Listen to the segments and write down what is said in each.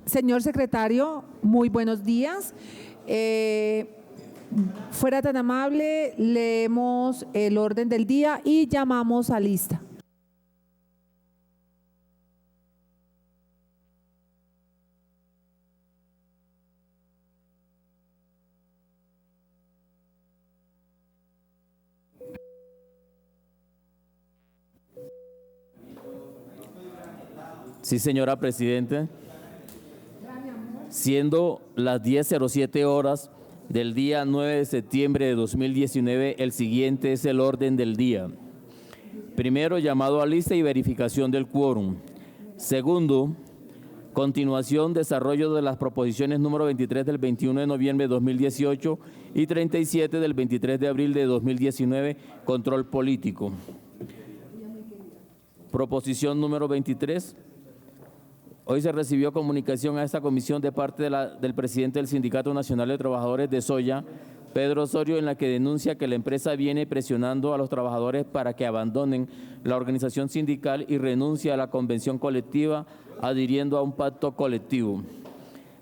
Señor secretario, muy buenos días. Fuera tan amable, leemos el orden del día y llamamos a lista. Sí, señora Presidenta. Siendo las 10:07 horas del día 9 de septiembre de 2019, el siguiente es el orden del día. Primero, llamado a lista y verificación del quórum. Segundo, continuación, desarrollo de las proposiciones número 23 del 21 de noviembre de 2018 y 37 del 23 de abril de 2019, control político. Proposición número 23. Hoy se recibió comunicación a esta comisión de parte del presidente del Sindicato Nacional de Trabajadores de Soya, Pedro Osorio, en la que denuncia que la empresa viene presionando a los trabajadores para que abandonen la organización sindical y renuncie a la convención colectiva, adhiriendo a un pacto colectivo.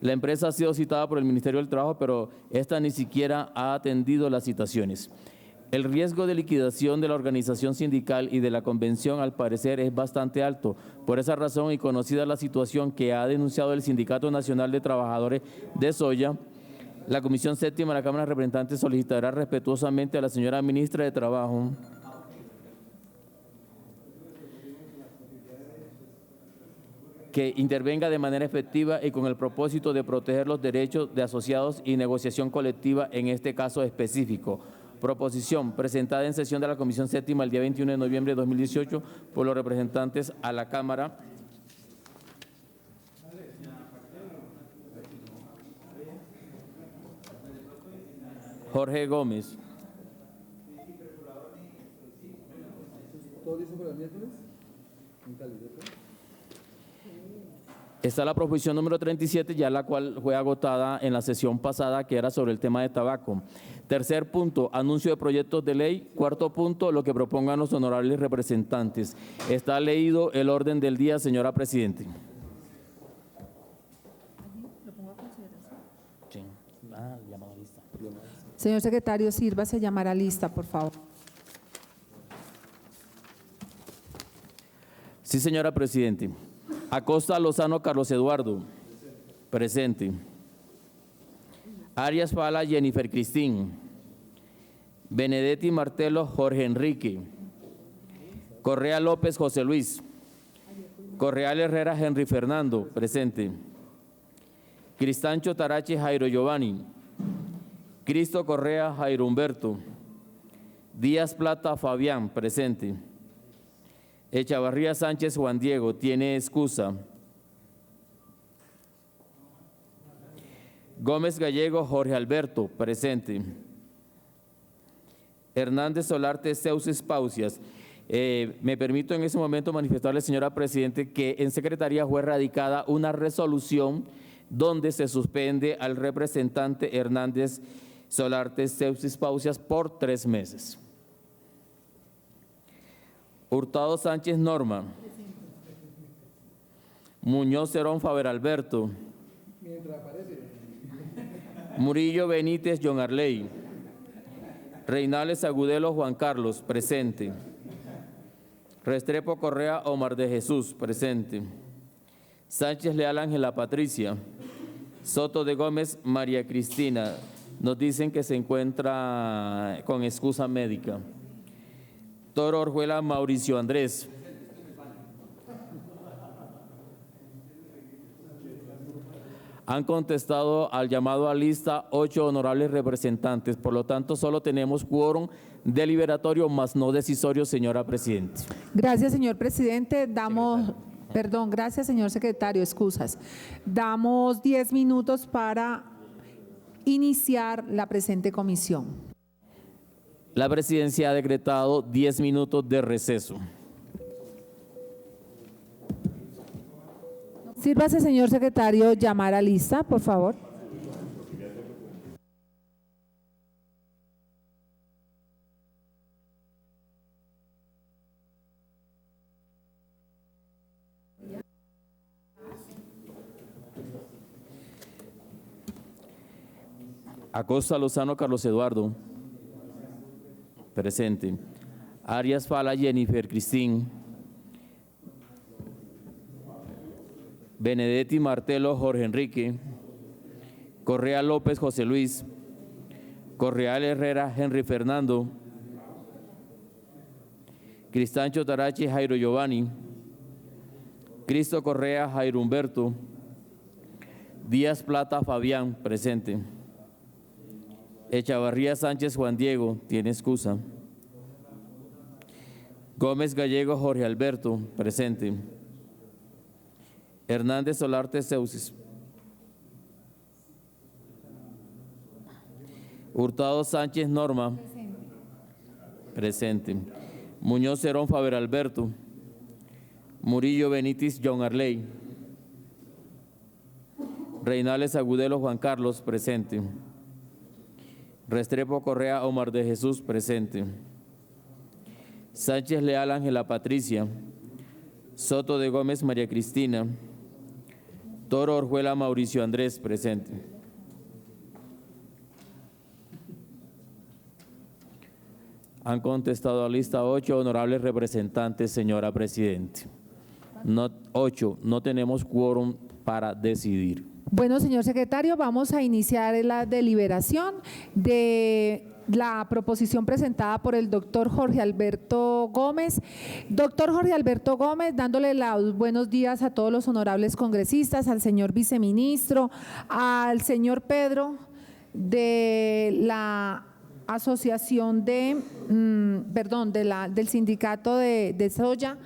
La empresa ha sido citada por el Ministerio del Trabajo, pero esta ni siquiera ha atendido las citaciones. El riesgo de liquidación de la organización sindical y de la convención, al parecer, es bastante alto. Por esa razón, y conocida la situación que ha denunciado el Sindicato Nacional de Trabajadores de Soya, la Comisión Séptima de la Cámara de Representantes solicitará respetuosamente a la señora Ministra de Trabajo que intervenga de manera efectiva y con el propósito de proteger los derechos de asociados y negociación colectiva en este caso específico. Proposición presentada en sesión de la Comisión Séptima el día 21 de noviembre de 2018 por los representantes a la Cámara. Jorge Gómez. Está la proposición número 37, ya la cual fue agotada en la sesión pasada, que era sobre el tema de tabaco. Tercer punto, anuncio de proyectos de ley. Cuarto punto, lo que propongan los honorables representantes. Está leído el orden del día, señora Presidente. Sí. Llamado a lista. Señor secretario, sírvase a llamar a lista, por favor. Sí, señora Presidente. Acosta Lozano Carlos Eduardo. Presente. Arias Fala Jennifer Cristín. Benedetti Martelo Jorge Enrique. Correa López José Luis. Correal Herrera Henry Fernando. Presente. Cristancho Tarache Jairo Giovanni. Cristo Correa Jairo Humberto. Díaz Plata Fabián. Presente. Echavarría Sánchez Juan Diego, tiene excusa. Gómez Gallego Jorge Alberto, presente. Hernández Solarte Ceusis Pausias. Me permito en ese momento manifestarle, señora Presidente, que en Secretaría fue radicada una resolución donde se suspende al representante Hernández Solarte Ceusis Pausias por 3 meses. Hurtado Sánchez Norma. Muñoz Cerón Faber Alberto. Murillo Benítez John Arley. Reinales Agudelo Juan Carlos, presente. Restrepo Correa Omar de Jesús, presente. Sánchez Leal Ángela Patricia. Soto de Gómez María Cristina. Nos dicen que se encuentra con excusa médica. Toro Orjuela Mauricio Andrés. Han contestado al llamado a lista 8 honorables representantes, por lo tanto solo tenemos quórum deliberatorio más no decisorio, señora Presidenta. Gracias, señor presidente. Gracias, señor secretario, excusas. Damos 10 minutos para iniciar la presente comisión. La presidencia ha decretado 10 minutos de receso. Sírvase, señor secretario, llamar a lista, por favor. Acosta Lozano Carlos Eduardo. Presente. Arias Fala Jennifer Cristín. Benedetti Martelo Jorge Enrique. Correa López José Luis. Correal Herrera Henry Fernando. Cristancho Tarachi Jairo Giovanni. Cristo Correa Jairo Humberto. Díaz Plata Fabián, presente. Echavarría Sánchez Juan Diego, tiene excusa. Gómez Gallego Jorge Alberto, presente. Hernández Solarte Seusis. Hurtado Sánchez Norma, presente. Muñoz Cerón Faber Alberto. Murillo Benítez John Arley. Reinales Agudelo Juan Carlos, presente. Restrepo Correa Omar de Jesús, presente. Sánchez Leal Ángela Patricia. Soto de Gómez María Cristina. Toro Orjuela Mauricio Andrés, presente. Han contestado a lista 8 honorables representantes, señora Presidente. 8, no tenemos quórum para decidir. Bueno, señor secretario, vamos a iniciar la deliberación de la proposición presentada por el doctor Jorge Alberto Gómez. Doctor Jorge Alberto Gómez, dándole los buenos días a todos los honorables congresistas, al señor viceministro, al señor Pedro de la asociación del sindicato de Soya.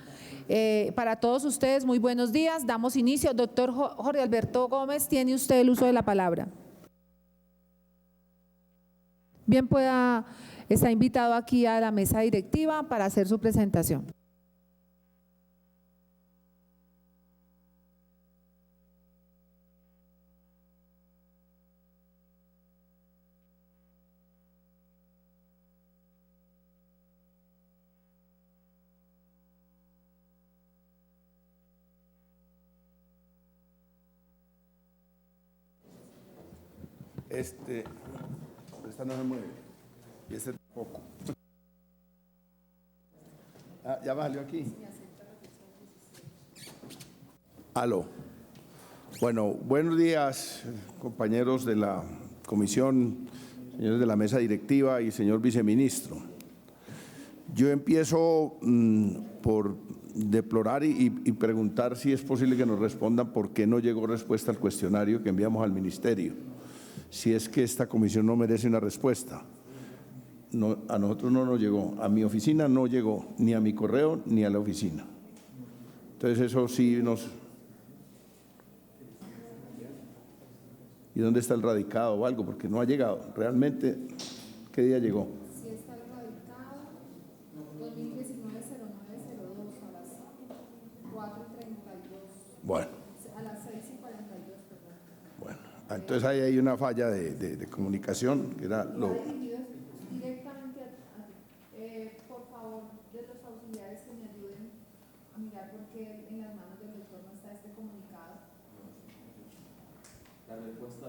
Para todos ustedes, muy buenos días. Damos inicio. Doctor Jorge Alberto Gómez, tiene usted el uso de la palabra. Bien, está invitado aquí a la mesa directiva para hacer su presentación. Esta no se mueve y este tampoco. ¿Ya salió aquí? Aló. Bueno, buenos días, compañeros de la comisión, señores de la mesa directiva y señor viceministro. Yo empiezo por deplorar y preguntar si es posible que nos respondan por qué no llegó respuesta al cuestionario que enviamos al ministerio. Si es que esta comisión no merece una respuesta. No, a nosotros no nos llegó, a mi oficina no llegó, ni a mi correo ni a la oficina. Entonces eso sí nos… ¿Y dónde está el radicado o algo? Porque no ha llegado. Realmente, ¿qué día llegó? Sí está el radicado, 2019-09-02 a las 4:32. Bueno. A las 6:42, perdón. Bueno, entonces ahí hay una falla de comunicación, que era lo… Directamente por favor, de los auxiliares que me ayuden a mirar por qué en las manos del doctor no está este comunicado.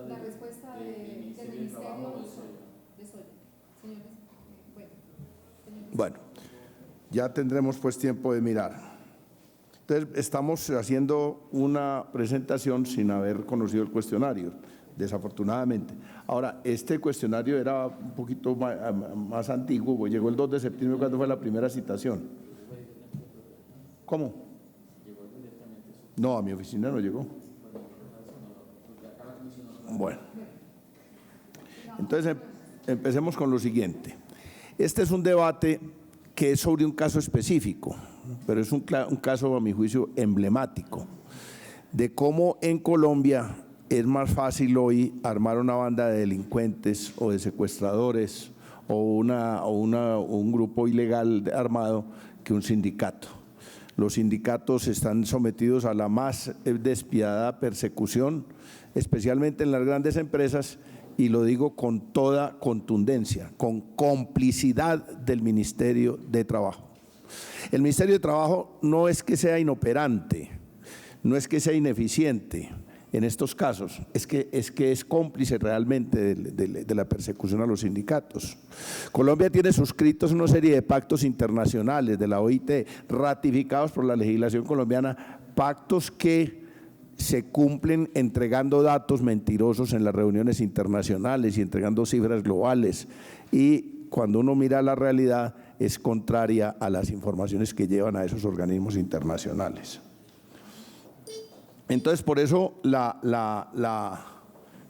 La respuesta del Ministerio de Soya. Señores, Bueno, ya tendremos pues tiempo de mirar. Entonces, estamos haciendo una presentación sin haber conocido el cuestionario, desafortunadamente. Ahora, este cuestionario era un poquito más antiguo, pues llegó el 2 de septiembre cuando fue la primera citación. ¿Cómo? No, a mi oficina no llegó. Bueno, entonces empecemos con lo siguiente. Este es un debate que es sobre un caso específico, pero es un caso, a mi juicio, emblemático, de cómo en Colombia es más fácil hoy armar una banda de delincuentes o de secuestradores o un grupo ilegal armado que un sindicato. Los sindicatos están sometidos a la más despiadada persecución, especialmente en las grandes empresas, y lo digo con toda contundencia, con complicidad del Ministerio de Trabajo. El Ministerio de Trabajo no es que sea inoperante, no es que sea ineficiente, en estos casos es que es cómplice realmente de la persecución a los sindicatos. Colombia tiene suscritos una serie de pactos internacionales de la OIT, ratificados por la legislación colombiana, pactos que se cumplen entregando datos mentirosos en las reuniones internacionales y entregando cifras globales, y cuando uno mira la realidad es contraria a las informaciones que llevan a esos organismos internacionales. Entonces, por eso,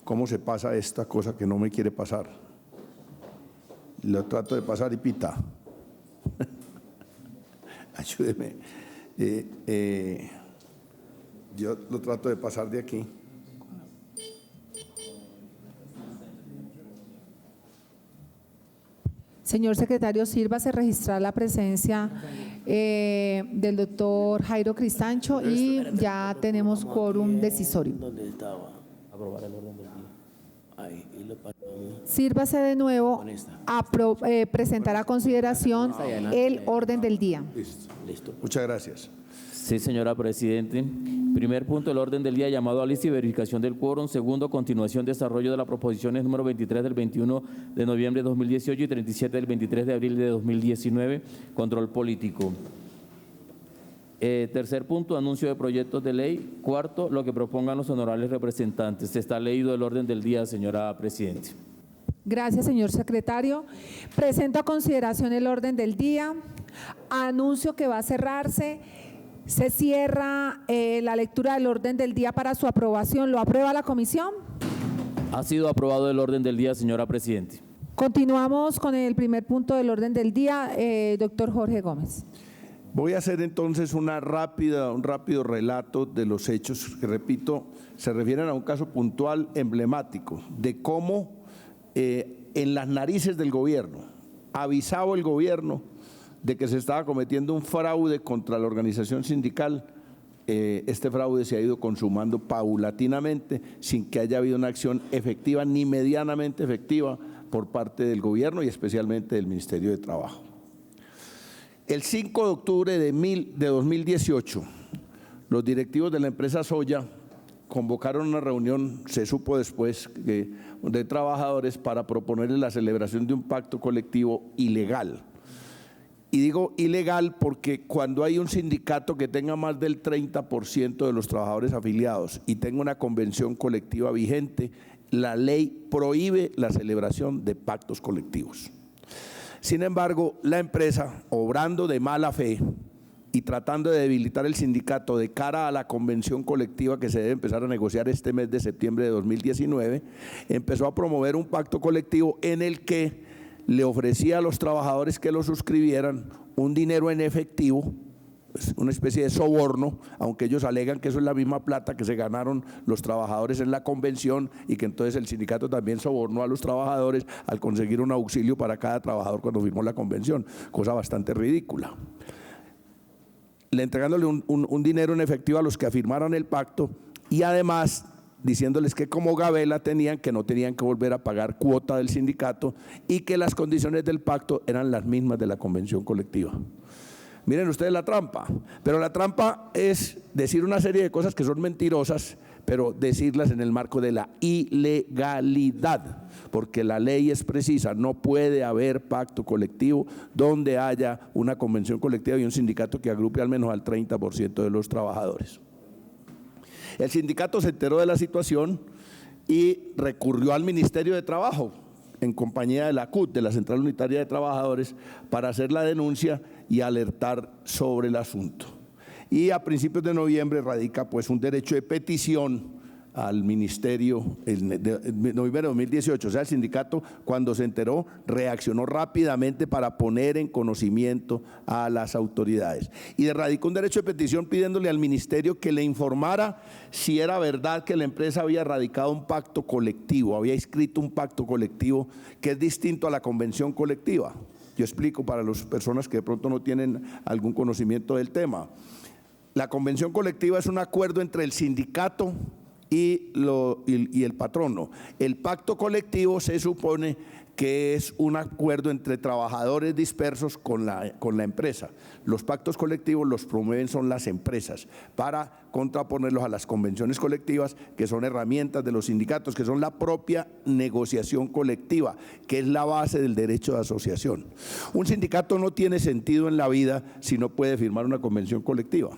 ¿cómo se pasa esta cosa que no me quiere pasar? Lo trato de pasar y pita. Ayúdeme. Yo lo trato de pasar de aquí. Señor secretario, sírvase registrar la presencia del doctor Jairo Cristancho y ya tenemos quórum decisorio. ¿Dónde estaba? Aprobar el orden del día. Ahí, y lo pasamos. Sírvase de nuevo a presentar a consideración el orden del día. Listo. Muchas gracias. Sí, señora Presidente. Primer punto del orden del día, llamado a lista y verificación del quórum. Segundo, continuación, desarrollo de las proposiciones número 23 del 21 de noviembre de 2018 y 37 del 23 de abril de 2019, control político. Tercer punto, anuncio de proyectos de ley. Cuarto, lo que propongan los honorables representantes. Está leído el orden del día, señora Presidente. Gracias, señor secretario. Presento a consideración el orden del día. Anuncio que va a cerrarse. Se cierra la lectura del orden del día para su aprobación. ¿Lo aprueba la comisión? Ha sido aprobado el orden del día, señora Presidente. Continuamos con el primer punto del orden del día, doctor Jorge Gómez. Voy a hacer entonces un rápido relato de los hechos que, repito, se refieren a un caso puntual emblemático de cómo en las narices del gobierno, avisado el gobierno de que se estaba cometiendo un fraude contra la organización sindical, este fraude se ha ido consumando paulatinamente sin que haya habido una acción efectiva ni medianamente efectiva por parte del gobierno y especialmente del Ministerio de Trabajo. El 5 de octubre de 2018, los directivos de la empresa Soya convocaron una reunión, se supo después, de trabajadores para proponerles la celebración de un pacto colectivo ilegal. Y digo ilegal porque cuando hay un sindicato que tenga más del 30% de los trabajadores afiliados y tenga una convención colectiva vigente, la ley prohíbe la celebración de pactos colectivos. Sin embargo, la empresa, obrando de mala fe y tratando de debilitar el sindicato de cara a la convención colectiva que se debe empezar a negociar este mes de septiembre de 2019, empezó a promover un pacto colectivo en el que le ofrecía a los trabajadores que lo suscribieran un dinero en efectivo, una especie de soborno, aunque ellos alegan que eso es la misma plata que se ganaron los trabajadores en la convención y que entonces el sindicato también sobornó a los trabajadores al conseguir un auxilio para cada trabajador cuando firmó la convención, cosa bastante ridícula. Le entregándole un dinero en efectivo a los que afirmaran el pacto y además diciéndoles que como gabela que no tenían que volver a pagar cuota del sindicato y que las condiciones del pacto eran las mismas de la convención colectiva. Miren ustedes la trampa, pero la trampa es decir una serie de cosas que son mentirosas, pero decirlas en el marco de la ilegalidad, porque la ley es precisa, no puede haber pacto colectivo donde haya una convención colectiva y un sindicato que agrupe al menos al 30% de los trabajadores. El sindicato se enteró de la situación y recurrió al Ministerio de Trabajo en compañía de la CUT, de la Central Unitaria de Trabajadores, para hacer la denuncia y alertar sobre el asunto. Y a principios de noviembre radica pues un derecho de petición al Ministerio en noviembre de 2018. O sea, el sindicato, cuando se enteró, reaccionó rápidamente para poner en conocimiento a las autoridades. Y radicó un derecho de petición pidiéndole al Ministerio que le informara si era verdad que la empresa había radicado un pacto colectivo, había inscrito un pacto colectivo que es distinto a la convención colectiva. Yo explico para las personas que de pronto no tienen algún conocimiento del tema. La convención colectiva es un acuerdo entre el sindicato y el patrono. El pacto colectivo se supone que es un acuerdo entre trabajadores dispersos con la empresa. Los pactos colectivos los promueven son las empresas para contraponerlos a las convenciones colectivas, que son herramientas de los sindicatos, que son la propia negociación colectiva, que es la base del derecho de asociación. Un sindicato no tiene sentido en la vida si no puede firmar una convención colectiva.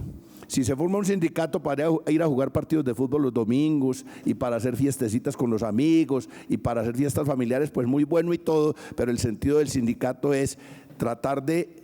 Si se forma un sindicato para ir a jugar partidos de fútbol los domingos y para hacer fiestecitas con los amigos y para hacer fiestas familiares, pues muy bueno y todo, pero el sentido del sindicato es tratar de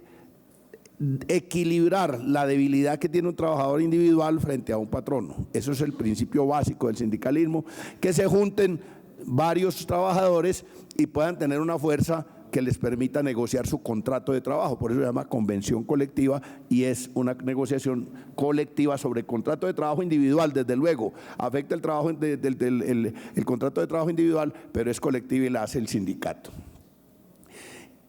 equilibrar la debilidad que tiene un trabajador individual frente a un patrono. Eso es el principio básico del sindicalismo, que se junten varios trabajadores y puedan tener una fuerza que les permita negociar su contrato de trabajo. Por eso se llama convención colectiva y es una negociación colectiva sobre contrato de trabajo individual. Desde luego, afecta el trabajo el contrato de trabajo individual, pero es colectivo y la hace el sindicato.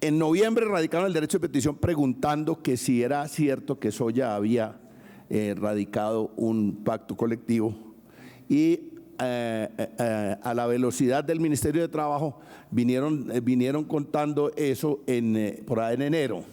En noviembre radicaron el derecho de petición preguntando que si era cierto que Soya había radicado un pacto colectivo y a la velocidad del Ministerio de Trabajo vinieron contando eso por ahí en enero.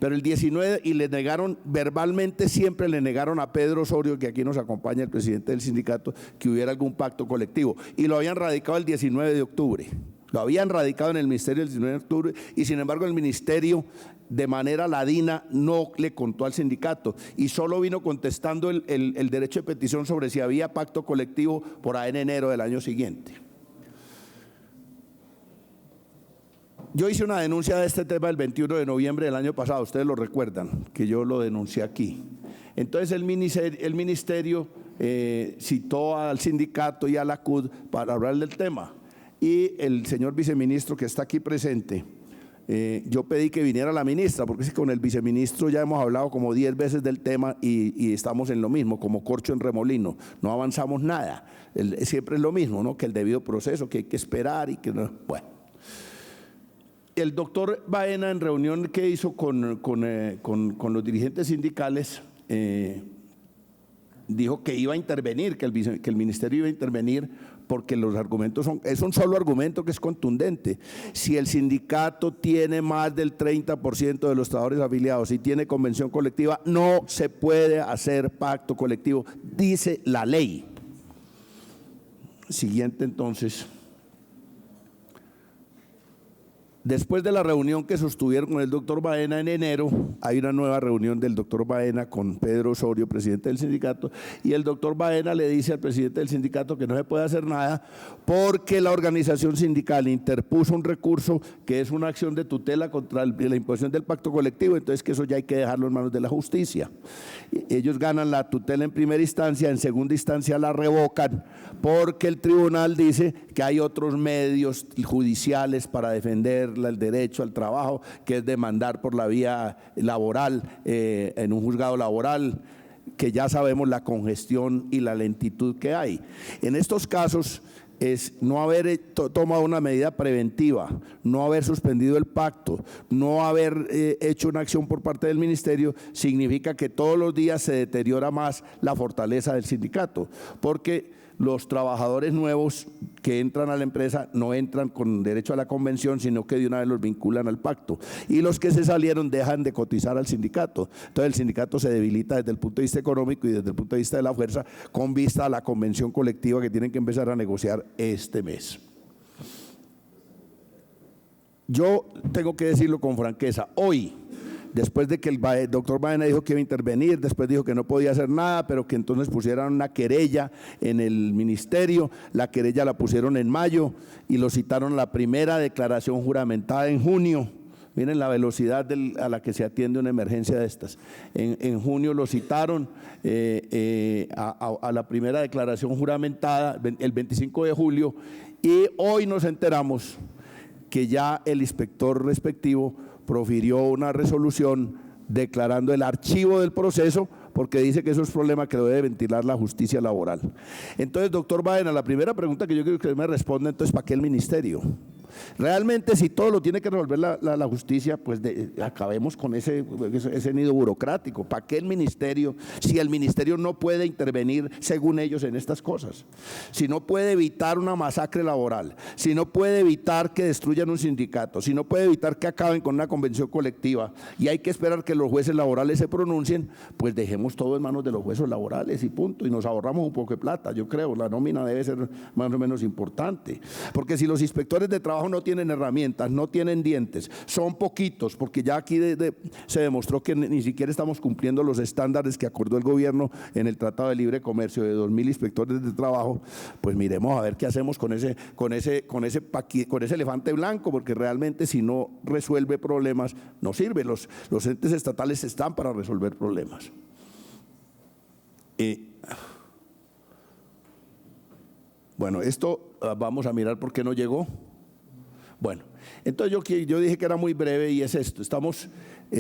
Pero el 19, y le negaron, verbalmente siempre le negaron a Pedro Osorio, que aquí nos acompaña el presidente del sindicato, que hubiera algún pacto colectivo. Y lo habían radicado el 19 de octubre. Lo habían radicado en el Ministerio el 19 de octubre y sin embargo el Ministerio de manera ladina no le contó al sindicato y solo vino contestando el derecho de petición sobre si había pacto colectivo por ahí en enero del año siguiente. Yo hice una denuncia de este tema el 21 de noviembre del año pasado, ustedes lo recuerdan, que yo lo denuncié aquí. Entonces el ministerio citó al sindicato y a la CUD para hablar del tema. Y el señor viceministro que está aquí presente, yo pedí que viniera la ministra, porque es que con el viceministro ya hemos hablado como 10 veces del tema y estamos en lo mismo, como corcho en remolino, no avanzamos nada. Siempre es lo mismo, ¿no? Que el debido proceso, que hay que esperar y que no. Bueno. El doctor Baena, en reunión que hizo con los dirigentes sindicales, dijo que iba a intervenir, que el ministerio iba a intervenir porque los argumentos es un solo argumento que es contundente. Si el sindicato tiene más del 30% de los trabajadores afiliados y tiene convención colectiva, no se puede hacer pacto colectivo, dice la ley. Siguiente entonces. Después de la reunión que sostuvieron con el doctor Baena en enero, hay una nueva reunión del doctor Baena con Pedro Osorio, presidente del sindicato, y el doctor Baena le dice al presidente del sindicato que no se puede hacer nada porque la organización sindical interpuso un recurso que es una acción de tutela contra la imposición del pacto colectivo, entonces que eso ya hay que dejarlo en manos de la justicia. Ellos ganan la tutela en primera instancia, en segunda instancia la revocan porque el tribunal dice que hay otros medios judiciales para defender el derecho al trabajo, que es demandar por la vía laboral, en un juzgado laboral, que ya sabemos la congestión y la lentitud que hay. En estos casos es no haber tomado una medida preventiva, no haber suspendido el pacto, no haber hecho una acción por parte del ministerio, significa que todos los días se deteriora más la fortaleza del sindicato, porque los trabajadores nuevos que entran a la empresa no entran con derecho a la convención, sino que de una vez los vinculan al pacto. Y los que se salieron dejan de cotizar al sindicato. Entonces el sindicato se debilita desde el punto de vista económico y desde el punto de vista de la fuerza, con vista a la convención colectiva que tienen que empezar a negociar este mes. Yo tengo que decirlo con franqueza, hoy, después de que el doctor Baena dijo que iba a intervenir, después dijo que no podía hacer nada, pero que entonces pusieran una querella en el ministerio, la querella la pusieron en mayo y lo citaron a la primera declaración juramentada en junio. Miren la velocidad a la que se atiende una emergencia de estas. En junio lo citaron a la primera declaración juramentada, el 25 de julio, y hoy nos enteramos que ya el inspector respectivo profirió una resolución declarando el archivo del proceso porque dice que eso es problema que lo debe ventilar la justicia laboral. Entonces, doctor Baena, la primera pregunta que yo quiero que me responda, entonces, ¿para qué el ministerio? Realmente, si todo lo tiene que resolver la justicia, pues acabemos con ese nido burocrático. ¿Para qué el ministerio? Si el ministerio no puede intervenir, según ellos, en estas cosas, si no puede evitar una masacre laboral, si no puede evitar que destruyan un sindicato, si no puede evitar que acaben con una convención colectiva, y hay que esperar que los jueces laborales se pronuncien, pues dejemos todo en manos de los jueces laborales y punto, y nos ahorramos un poco de plata. Yo creo, la nómina debe ser más o menos importante, porque si los inspectores de trabajo no tienen herramientas, no tienen dientes, son poquitos, porque ya aquí se demostró que ni siquiera estamos cumpliendo los estándares que acordó el gobierno en el Tratado de Libre Comercio de 2.000 inspectores de trabajo, pues miremos a ver qué hacemos con ese elefante blanco, porque realmente si no resuelve problemas no sirve. Los entes estatales están para resolver problemas. Bueno, esto vamos a mirar por qué no llegó. Bueno, entonces yo dije que era muy breve y es esto: estamos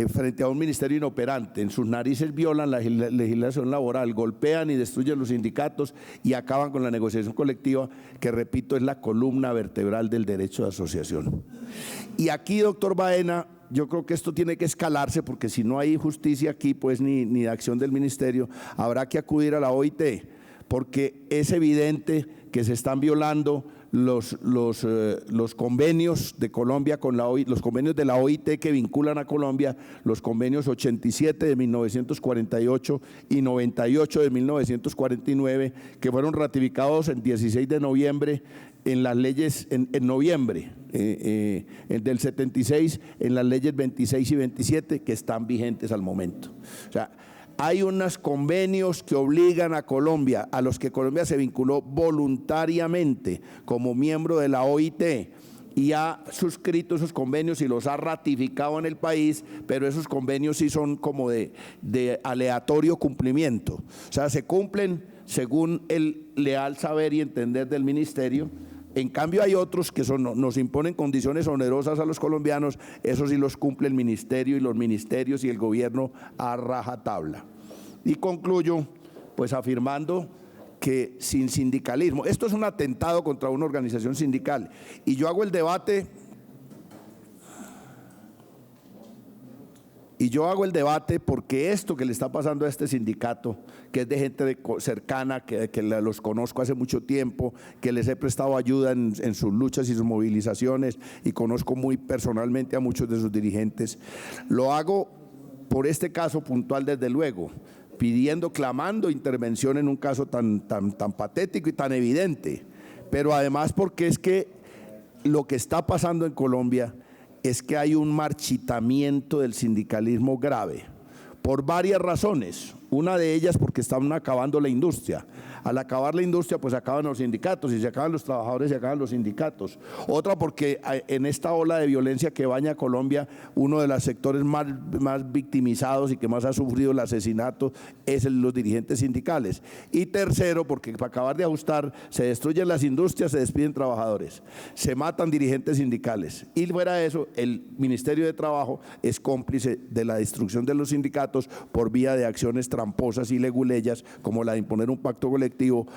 frente a un ministerio inoperante, en sus narices violan la legislación laboral, golpean y destruyen los sindicatos y acaban con la negociación colectiva, que repito es la columna vertebral del derecho de asociación. Y aquí, doctor Baena, yo creo que esto tiene que escalarse, porque si no hay justicia aquí, pues ni acción del ministerio, habrá que acudir a la OIT, porque es evidente que se están violando los convenios de Colombia con la OIT, los convenios de la OIT que vinculan a Colombia, los convenios 87 de 1948 y 98 de 1949, que fueron ratificados el 16 de noviembre en las leyes, en noviembre del 76, en las leyes 26 y 27, que están vigentes al momento. O sea, hay unos convenios que obligan a Colombia, a los que Colombia se vinculó voluntariamente como miembro de la OIT, y ha suscrito esos convenios y los ha ratificado en el país, pero esos convenios sí son como de aleatorio cumplimiento. O sea, se cumplen según el leal saber y entender del ministerio. En cambio hay otros que nos imponen condiciones onerosas a los colombianos, eso sí los cumple el ministerio y los ministerios y el gobierno a rajatabla. Y concluyo pues afirmando que sin sindicalismo, esto es un atentado contra una organización sindical, y yo hago el debate porque esto que le está pasando a este sindicato, que es de gente cercana, que los conozco hace mucho tiempo, que les he prestado ayuda en sus luchas y sus movilizaciones, y conozco muy personalmente a muchos de sus dirigentes, lo hago por este caso puntual, desde luego, clamando intervención en un caso tan patético y tan evidente, pero además porque es que lo que está pasando en Colombia es que hay un marchitamiento del sindicalismo grave, por varias razones. Una de ellas porque están acabando la industria. Al acabar la industria, pues acaban los sindicatos, y se acaban los trabajadores, se acaban los sindicatos. Otra porque en esta ola de violencia que baña a Colombia, uno de los sectores más victimizados y que más ha sufrido el asesinato es los dirigentes sindicales. Y tercero, porque para acabar de ajustar, se destruyen las industrias, se despiden trabajadores, se matan dirigentes sindicales. Y fuera de eso, el Ministerio de Trabajo es cómplice de la destrucción de los sindicatos por vía de acciones tramposas y leguleyas, como la de imponer un pacto colectivo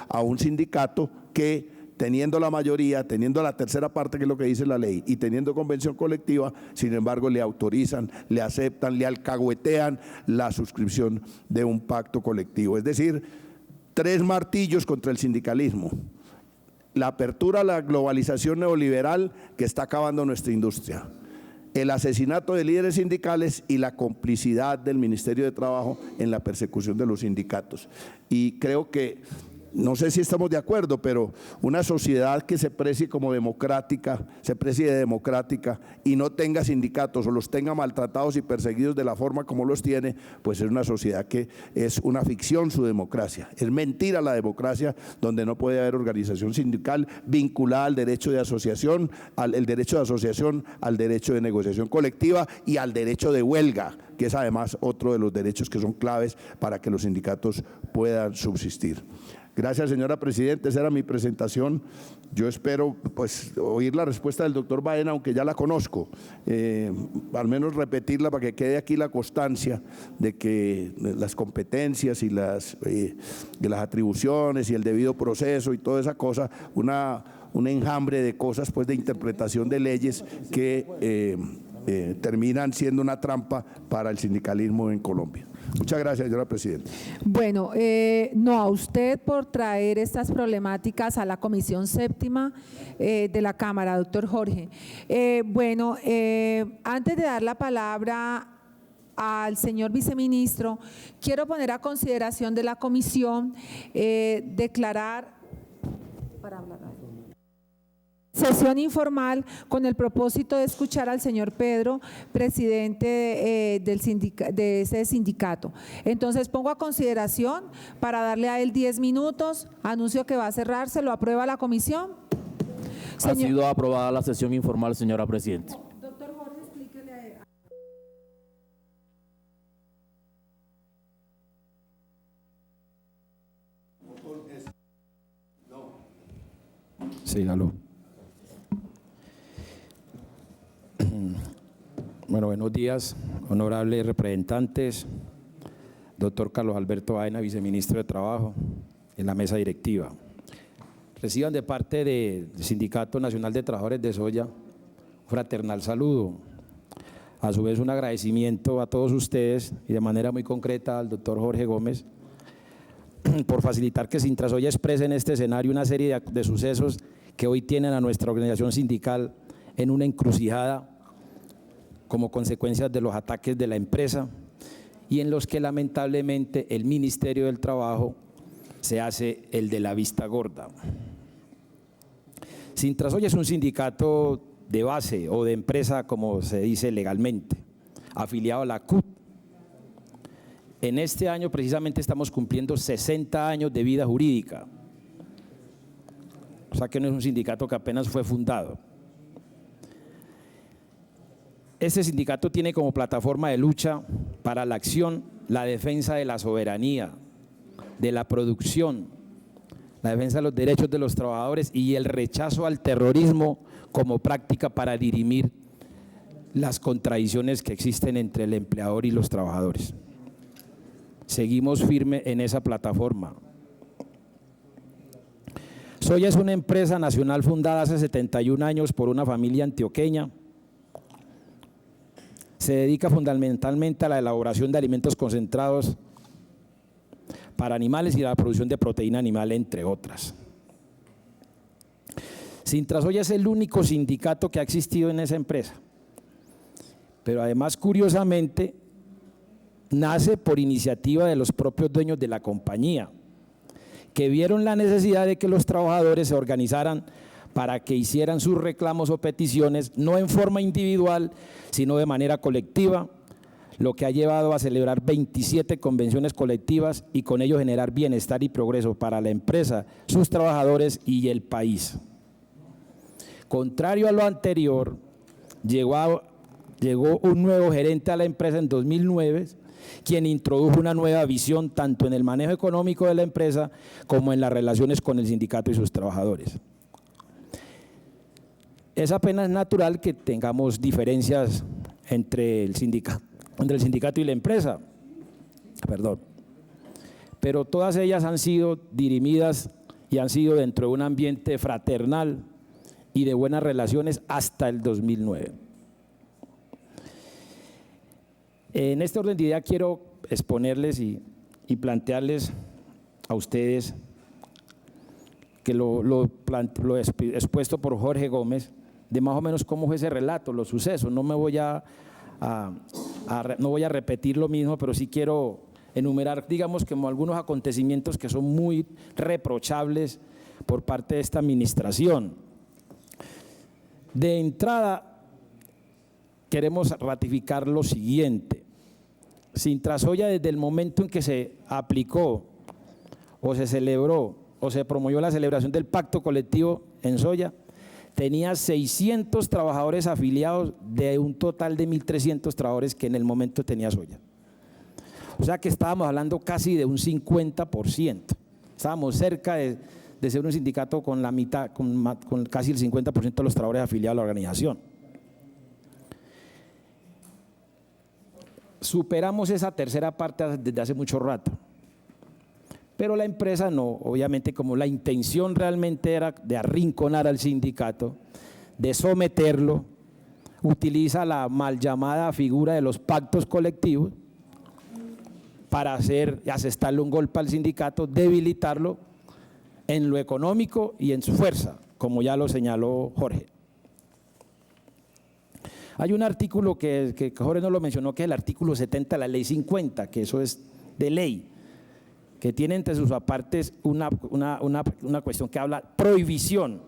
a un sindicato que, teniendo la mayoría, teniendo la tercera parte, que es lo que dice la ley, y teniendo convención colectiva, sin embargo le autorizan, le aceptan, le alcahuetean la suscripción de un pacto colectivo. Es decir, 3 martillos contra el sindicalismo: la apertura a la globalización neoliberal que está acabando nuestra industria, el asesinato de líderes sindicales y la complicidad del Ministerio de Trabajo en la persecución de los sindicatos. Y creo que, no sé si estamos de acuerdo, pero una sociedad que se precie como democrática, se precie de democrática y no tenga sindicatos, o los tenga maltratados y perseguidos de la forma como los tiene, pues es una sociedad que es una ficción su democracia. Es mentira la democracia, donde no puede haber organización sindical vinculada al derecho de asociación, al derecho de negociación colectiva y al derecho de huelga, que es además otro de los derechos que son claves para que los sindicatos puedan subsistir. Gracias, señora presidenta. Esa era mi presentación. Yo espero pues oír la respuesta del doctor Baena, aunque ya la conozco. Al menos repetirla para que quede aquí la constancia de que las competencias y las atribuciones y el debido proceso y toda esa cosa, un enjambre de cosas pues de interpretación de leyes que terminan siendo una trampa para el sindicalismo en Colombia. Muchas gracias, señora presidenta. Bueno, no a usted por traer estas problemáticas a la Comisión Séptima de la Cámara, doctor Jorge. Antes de dar la palabra al señor viceministro, quiero poner a consideración de la comisión declarar para hablar. Sesión informal con el propósito de escuchar al señor Pedro, presidente de ese sindicato. Entonces pongo a consideración para darle a él 10 minutos, anuncio que va a cerrarse, ¿lo aprueba la comisión? Ha sido aprobada la sesión informal, señora presidenta. Doctor Jorge, explíquele a él. Sí, aló. Bueno, buenos días, honorables representantes, doctor Carlos Alberto Baena, viceministro de Trabajo, en la mesa directiva. Reciban de parte del Sindicato Nacional de Trabajadores de Soya un fraternal saludo, a su vez un agradecimiento a todos ustedes y de manera muy concreta al doctor Jorge Gómez por facilitar que Sintrasoya exprese en este escenario una serie de sucesos que hoy tienen a nuestra organización sindical en una encrucijada como consecuencia de los ataques de la empresa y en los que lamentablemente el Ministerio del Trabajo se hace el de la vista gorda. Sintrasoya es un sindicato de base o de empresa, como se dice legalmente, afiliado a la CUT. En este año precisamente estamos cumpliendo 60 años de vida jurídica, o sea que no es un sindicato que apenas fue fundado. Este sindicato tiene como plataforma de lucha para la acción la defensa de la soberanía, de la producción, la defensa de los derechos de los trabajadores y el rechazo al terrorismo como práctica para dirimir las contradicciones que existen entre el empleador y los trabajadores. Seguimos firmes en esa plataforma. Soya es una empresa nacional fundada hace 71 años por una familia antioqueña. Se dedica fundamentalmente a la elaboración de alimentos concentrados para animales y a la producción de proteína animal, entre otras. Sintrasoya es el único sindicato que ha existido en esa empresa, pero además, curiosamente, nace por iniciativa de los propios dueños de la compañía, que vieron la necesidad de que los trabajadores se organizaran para que hicieran sus reclamos o peticiones, no en forma individual, sino de manera colectiva, lo que ha llevado a celebrar 27 convenciones colectivas y con ello generar bienestar y progreso para la empresa, sus trabajadores y el país. Contrario a lo anterior, llegó un nuevo gerente a la empresa en 2009, quien introdujo una nueva visión tanto en el manejo económico de la empresa como en las relaciones con el sindicato y sus trabajadores. Es apenas natural que tengamos diferencias entre el sindicato y la empresa, pero todas ellas han sido dirimidas y han sido dentro de un ambiente fraternal y de buenas relaciones hasta el 2009. En este orden de idea quiero exponerles y plantearles a ustedes que lo expuesto por Jorge Gómez, de más o menos cómo fue ese relato, los sucesos. No voy a repetir lo mismo, pero sí quiero enumerar, digamos, como algunos acontecimientos que son muy reprochables por parte de esta administración. De entrada, queremos ratificar lo siguiente. Sintrasoya, desde el momento en que se aplicó o se celebró o se promovió la celebración del pacto colectivo en Soya, tenía 600 trabajadores afiliados de un total de 1.300 trabajadores que en el momento tenía Soya. O sea que estábamos hablando casi de un 50%. Estábamos cerca de ser un sindicato con la mitad, con casi el 50% de los trabajadores afiliados a la organización. Superamos esa tercera parte desde hace mucho rato. Pero la empresa no, obviamente como la intención realmente era de arrinconar al sindicato, de someterlo, utiliza la mal llamada figura de los pactos colectivos para asestarle un golpe al sindicato, debilitarlo en lo económico y en su fuerza, como ya lo señaló Jorge. Hay un artículo que Jorge no lo mencionó, que es el artículo 70 de la ley 50, que eso es de ley, que tiene entre sus apartes una cuestión que habla prohibición.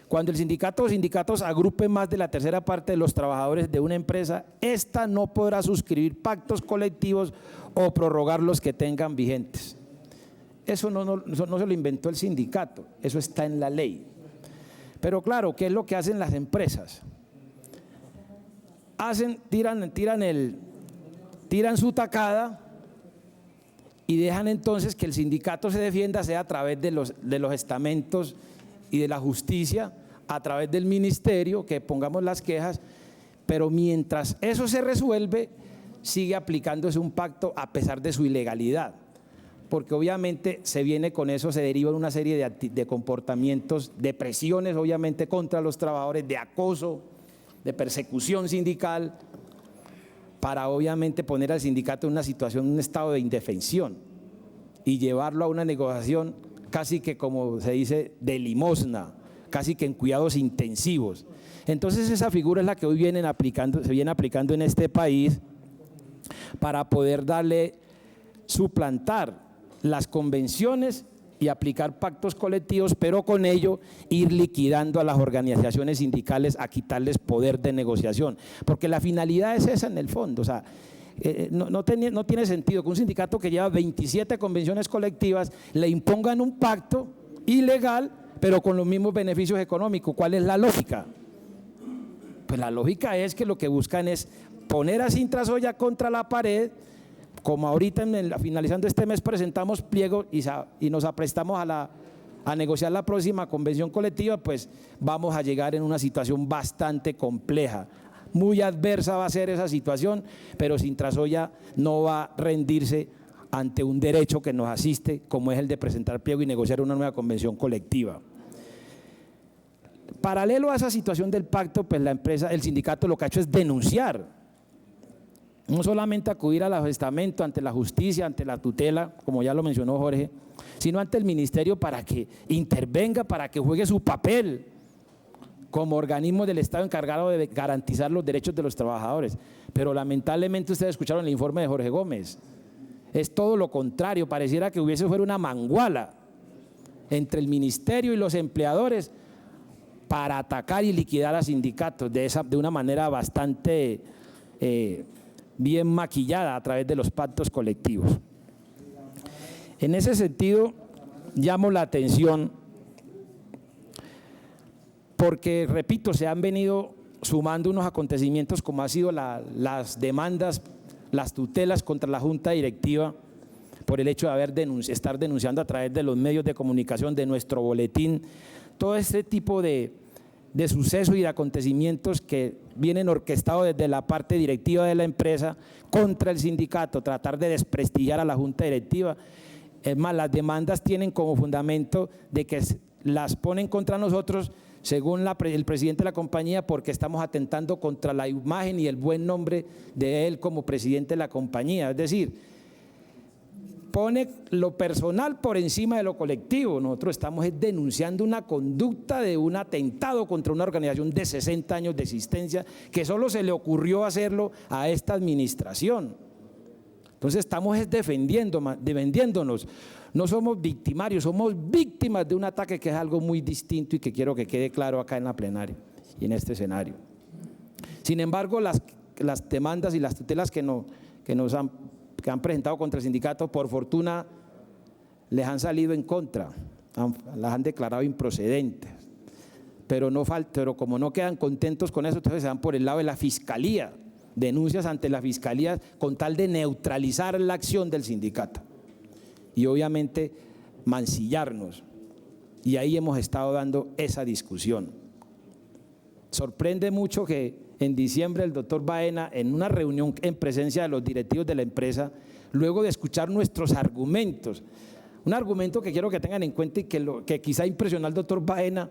Cuando el sindicato o sindicatos agrupen más de la tercera parte de los trabajadores de una empresa, ésta no podrá suscribir pactos colectivos o prorrogar los que tengan vigentes. Eso no se lo inventó el sindicato, eso está en la ley. Pero claro, ¿qué es lo que hacen las empresas? Tiran su tacada y dejan entonces que el sindicato se defienda, sea a través de los estamentos y de la justicia, a través del ministerio, que pongamos las quejas, pero mientras eso se resuelve, sigue aplicándose un pacto a pesar de su ilegalidad, porque obviamente se viene con eso, se deriva una serie de comportamientos, de presiones obviamente contra los trabajadores, de acoso, de persecución sindical, para obviamente poner al sindicato en una situación, en un estado de indefensión y llevarlo a una negociación casi que, como se dice, de limosna, casi que en cuidados intensivos. Entonces esa figura es la que hoy se viene aplicando en este país para poder suplantar las convenciones y aplicar pactos colectivos, pero con ello ir liquidando a las organizaciones sindicales, a quitarles poder de negociación, porque la finalidad es esa en el fondo. O sea, no tiene sentido que un sindicato que lleva 27 convenciones colectivas le impongan un pacto ilegal, pero con los mismos beneficios económicos. ¿Cuál es la lógica? Pues la lógica es que lo que buscan es poner a Sintrasoya contra la pared, como ahorita finalizando este mes presentamos pliego y nos aprestamos a negociar la próxima convención colectiva, pues vamos a llegar en una situación bastante compleja. Muy adversa va a ser esa situación, pero Sintrasoya no va a rendirse ante un derecho que nos asiste, como es el de presentar pliego y negociar una nueva convención colectiva. Paralelo a esa situación del pacto, pues el sindicato lo que ha hecho es denunciar. No solamente acudir a los estamentos, ante la justicia, ante la tutela, como ya lo mencionó Jorge, sino ante el ministerio para que intervenga, para que juegue su papel como organismo del Estado encargado de garantizar los derechos de los trabajadores. Pero lamentablemente ustedes escucharon el informe de Jorge Gómez. Es todo lo contrario, pareciera que fuera una manguala entre el ministerio y los empleadores para atacar y liquidar a sindicatos de una manera bastante bien maquillada a través de los pactos colectivos. En ese sentido, llamo la atención porque, repito, se han venido sumando unos acontecimientos como ha sido las demandas, las tutelas contra la Junta Directiva por el hecho de estar denunciando a través de los medios de comunicación, de nuestro boletín, todo este tipo de sucesos y de acontecimientos que vienen orquestados desde la parte directiva de la empresa contra el sindicato, tratar de desprestigiar a la Junta Directiva. Es más, las demandas tienen como fundamento de que las ponen contra nosotros, según el presidente de la compañía, porque estamos atentando contra la imagen y el buen nombre de él como presidente de la compañía. Es decir, pone lo personal por encima de lo colectivo. Nosotros estamos denunciando una conducta de un atentado contra una organización de 60 años de existencia que solo se le ocurrió hacerlo a esta administración. Entonces estamos defendiéndonos. No somos victimarios, somos víctimas de un ataque que es algo muy distinto y que quiero que quede claro acá en la plenaria y en este escenario. Sin embargo, las demandas y las tutelas que han presentado contra el sindicato, por fortuna, les han salido en contra, las han declarado improcedentes, pero como no quedan contentos con eso, entonces se van por el lado de la fiscalía, denuncias ante la fiscalía con tal de neutralizar la acción del sindicato. Y obviamente mancillarnos. Y ahí hemos estado dando esa discusión. Sorprende mucho que en diciembre el doctor Baena, en una reunión en presencia de los directivos de la empresa, luego de escuchar nuestros argumentos, un argumento que quiero que tengan en cuenta y que quizá impresionó al doctor Baena,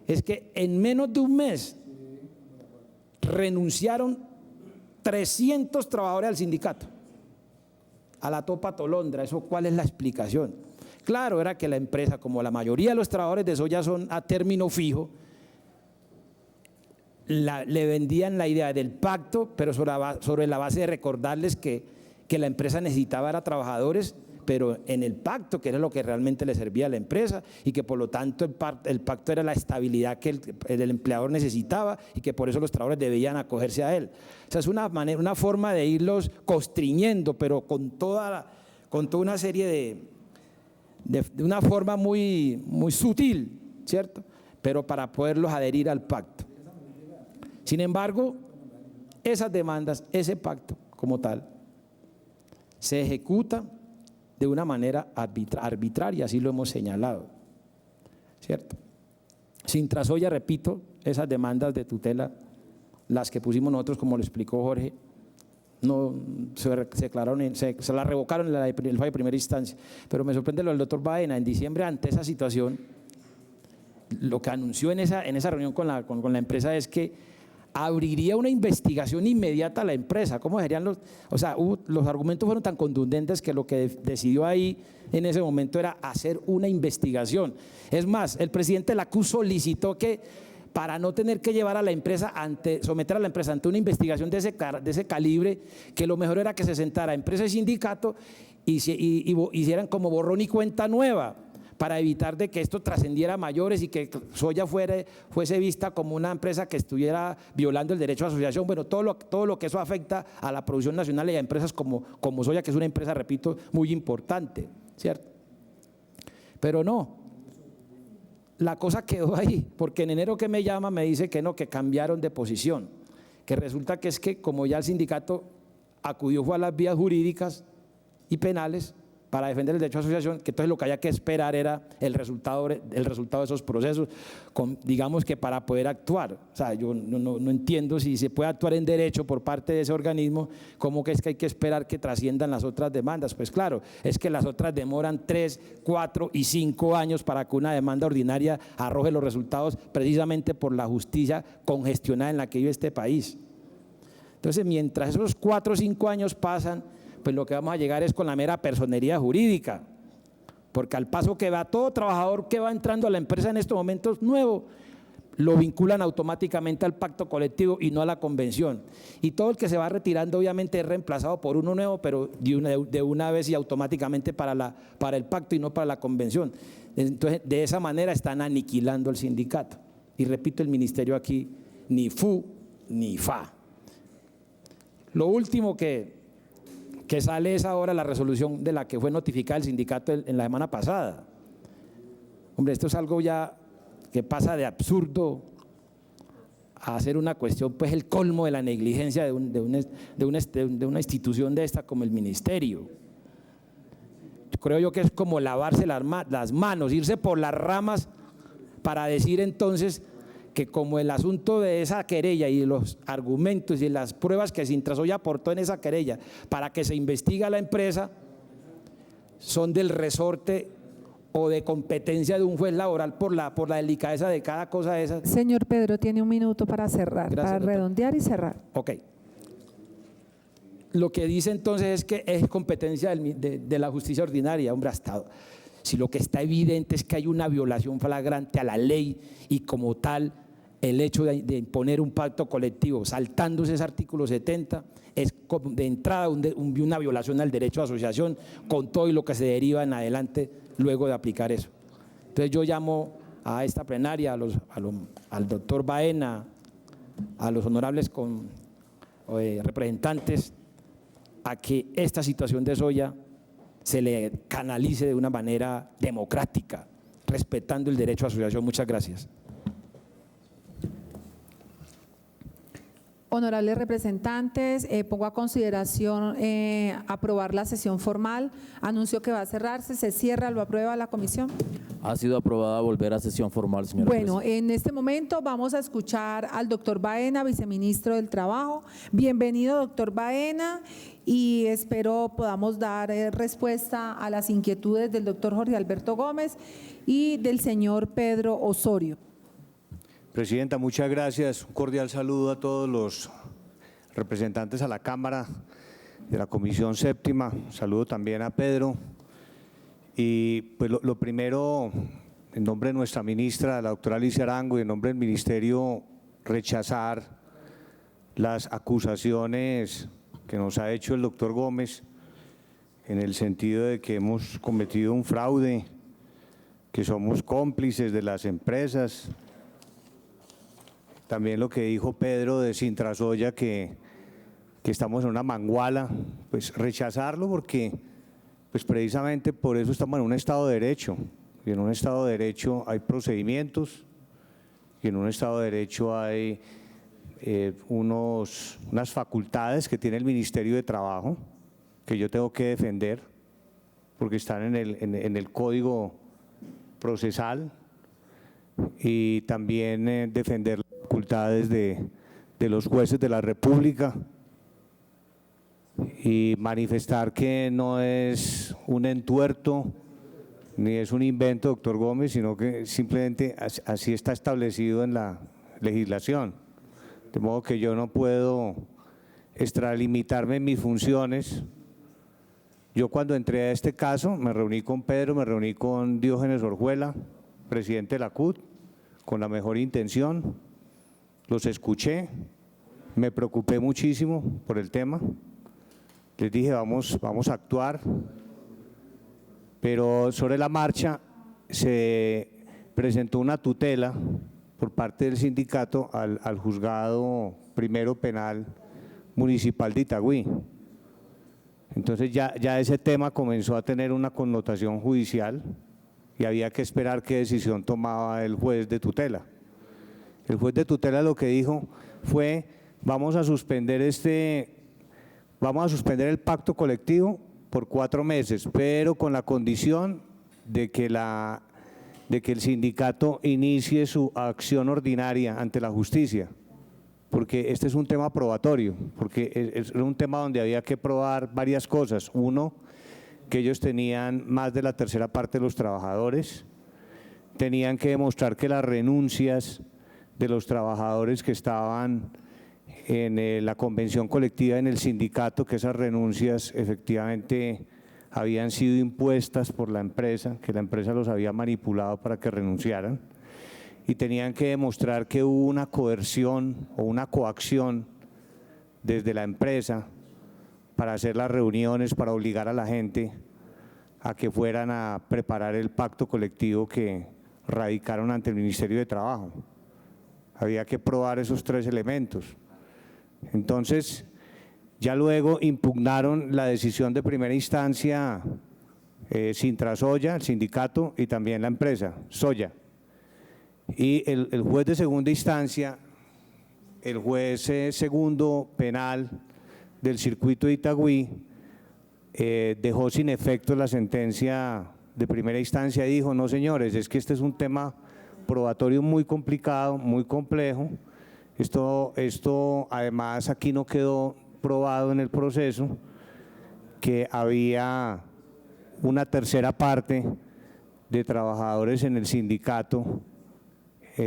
es que en menos de un mes renunciaron 300 trabajadores al sindicato, a la Topa Tolondra. ¿Eso cuál es la explicación? Claro, era que la empresa, como la mayoría de los trabajadores de soya son a término fijo, le vendían la idea del pacto, pero sobre la base de recordarles que la empresa necesitaba a trabajadores, pero en el pacto, que era lo que realmente le servía a la empresa, y que por lo tanto el pacto era la estabilidad que el empleador necesitaba y que por eso los trabajadores debían acogerse a él. O sea, es una forma de irlos constriñendo, pero con toda una serie de una forma muy, muy sutil, ¿cierto? Pero para poderlos adherir al pacto. Sin embargo, esas demandas, ese pacto como tal, se ejecuta de una manera arbitraria, así lo hemos señalado, ¿cierto? Sintrasoya, repito, esas demandas de tutela, las que pusimos nosotros, como lo explicó Jorge, no se declararon, se la revocaron en el fallo de primera instancia. Pero me sorprende lo del doctor Baena. En diciembre, ante esa situación, lo que anunció en esa reunión con la empresa es que abriría una investigación inmediata a la empresa. ¿Cómo serían los argumentos fueron tan contundentes que lo que decidió ahí en ese momento era hacer una investigación? Es más, el presidente de la CUS solicitó que, para no tener que llevar a la empresa someter a la empresa ante una investigación de ese calibre, que lo mejor era que se sentara empresa y sindicato y hicieran como borrón y cuenta nueva, para evitar de que esto trascendiera a mayores y que Soya fuese vista como una empresa que estuviera violando el derecho a asociación. Bueno, todo lo que eso afecta a la producción nacional y a empresas como Soya, que es una empresa, repito, muy importante, ¿cierto? Pero no, la cosa quedó ahí, porque en enero que me llama me dice que no, que cambiaron de posición, que resulta que es que como ya el sindicato fue a las vías jurídicas y penales para defender el derecho a asociación, que entonces lo que había que esperar era el resultado de esos procesos, digamos que para poder actuar. O sea, yo no entiendo si se puede actuar en derecho por parte de ese organismo, ¿cómo que es que hay que esperar que trasciendan las otras demandas? Pues claro, es que las otras demoran 3, 4 y 5 años para que una demanda ordinaria arroje los resultados, precisamente por la justicia congestionada en la que vive este país. Entonces, mientras esos 4 o 5 años pasan, pues lo que vamos a llegar es con la mera personería jurídica, porque al paso que va todo trabajador que va entrando a la empresa en estos momentos nuevo, lo vinculan automáticamente al pacto colectivo y no a la convención. Y todo el que se va retirando obviamente es reemplazado por uno nuevo, pero de una vez y automáticamente para el pacto y no para la convención. Entonces, de esa manera están aniquilando el sindicato. Y repito, el ministerio aquí ni fu ni fa. Lo último que sale es ahora la resolución de la que fue notificada el sindicato en la semana pasada. Hombre, esto es algo ya que pasa de absurdo a hacer una cuestión, pues el colmo de la negligencia de una institución de esta como el ministerio. Creo yo que es como lavarse las manos, irse por las ramas para decir entonces que como el asunto de esa querella y los argumentos y las pruebas que Sintrasoya aportó en esa querella para que se investigue a la empresa son del resorte o de competencia de un juez laboral por la delicadeza de cada cosa de esas. Señor Pedro, tiene un minuto para cerrar, Gracias, para doctor. redondear y cerrar. Ok. Lo que dice entonces es que es competencia de la justicia ordinaria. Hombre, si lo que está evidente es que hay una violación flagrante a la ley y como tal el hecho de imponer un pacto colectivo saltándose ese artículo 70 es de entrada una violación al derecho a asociación con todo y lo que se deriva en adelante luego de aplicar eso. Entonces yo llamo a esta plenaria, al doctor Baena, a los honorables representantes, a que esta situación de Soya se le canalice de una manera democrática, respetando el derecho a asociación. Muchas gracias. Honorables representantes, pongo a consideración aprobar la sesión formal. Anuncio que va a cerrarse, se cierra, lo aprueba la comisión. Ha sido aprobada volver a sesión formal, señora Bueno, presidenta. en este momento vamos a escuchar al doctor Baena, viceministro del Trabajo. Bienvenido, doctor Baena, y espero podamos dar respuesta a las inquietudes del doctor Jorge Alberto Gómez y del señor Pedro Osorio. Presidenta, muchas gracias. Un cordial saludo a todos los representantes a la Cámara de la Comisión Séptima. Saludo también a Pedro. Y pues lo primero, en nombre de nuestra ministra, la doctora Alicia Arango, y en nombre del Ministerio, rechazar las acusaciones que nos ha hecho el doctor Gómez en el sentido de que hemos cometido un fraude, que somos cómplices de las empresas. También lo que dijo Pedro de Sintrasoya, que estamos en una manguala, pues rechazarlo porque pues precisamente por eso estamos en un Estado de Derecho. Y en un Estado de Derecho hay procedimientos y en un Estado de Derecho hay unas facultades que tiene el Ministerio de Trabajo que yo tengo que defender porque están en el Código Procesal, y también defender las facultades de los jueces de la República y manifestar que no es un entuerto ni es un invento, doctor Gómez, sino que simplemente así está establecido en la legislación. De modo que yo no puedo extralimitarme en mis funciones. Yo cuando entré a este caso me reuní con Pedro, me reuní con Diógenes Orjuela, presidente de la CUT, con la mejor intención, los escuché, me preocupé muchísimo por el tema, les dije vamos a actuar, pero sobre la marcha se presentó una tutela por parte del sindicato al juzgado primero penal municipal de Itagüí. Entonces ya ese tema comenzó a tener una connotación judicial y había que esperar qué decisión tomaba el juez de tutela. El juez de tutela lo que dijo fue: vamos a suspender el pacto colectivo por 4 meses, pero con la condición de que el sindicato inicie su acción ordinaria ante la justicia, porque este es un tema probatorio, porque es un tema donde había que probar varias cosas. Uno, que ellos tenían más de la tercera parte de los trabajadores, tenían que demostrar que las renuncias de los trabajadores que estaban en la convención colectiva en el sindicato, que esas renuncias efectivamente habían sido impuestas por la empresa, que la empresa los había manipulado para que renunciaran, y tenían que demostrar que hubo una coerción o una coacción desde la empresa para hacer las reuniones, para obligar a la gente a que fueran a preparar el pacto colectivo que radicaron ante el Ministerio de Trabajo. Había que probar esos 3 elementos. Entonces, ya luego impugnaron la decisión de primera instancia Sintrasoya, el sindicato, y también la empresa, Soya. Y el juez de segunda instancia, el juez segundo penal del circuito de Itagüí, dejó sin efecto la sentencia de primera instancia y dijo: no, señores, es que este es un tema probatorio muy complicado, muy complejo. Esto además aquí no quedó probado en el proceso que había una tercera parte de trabajadores en el sindicato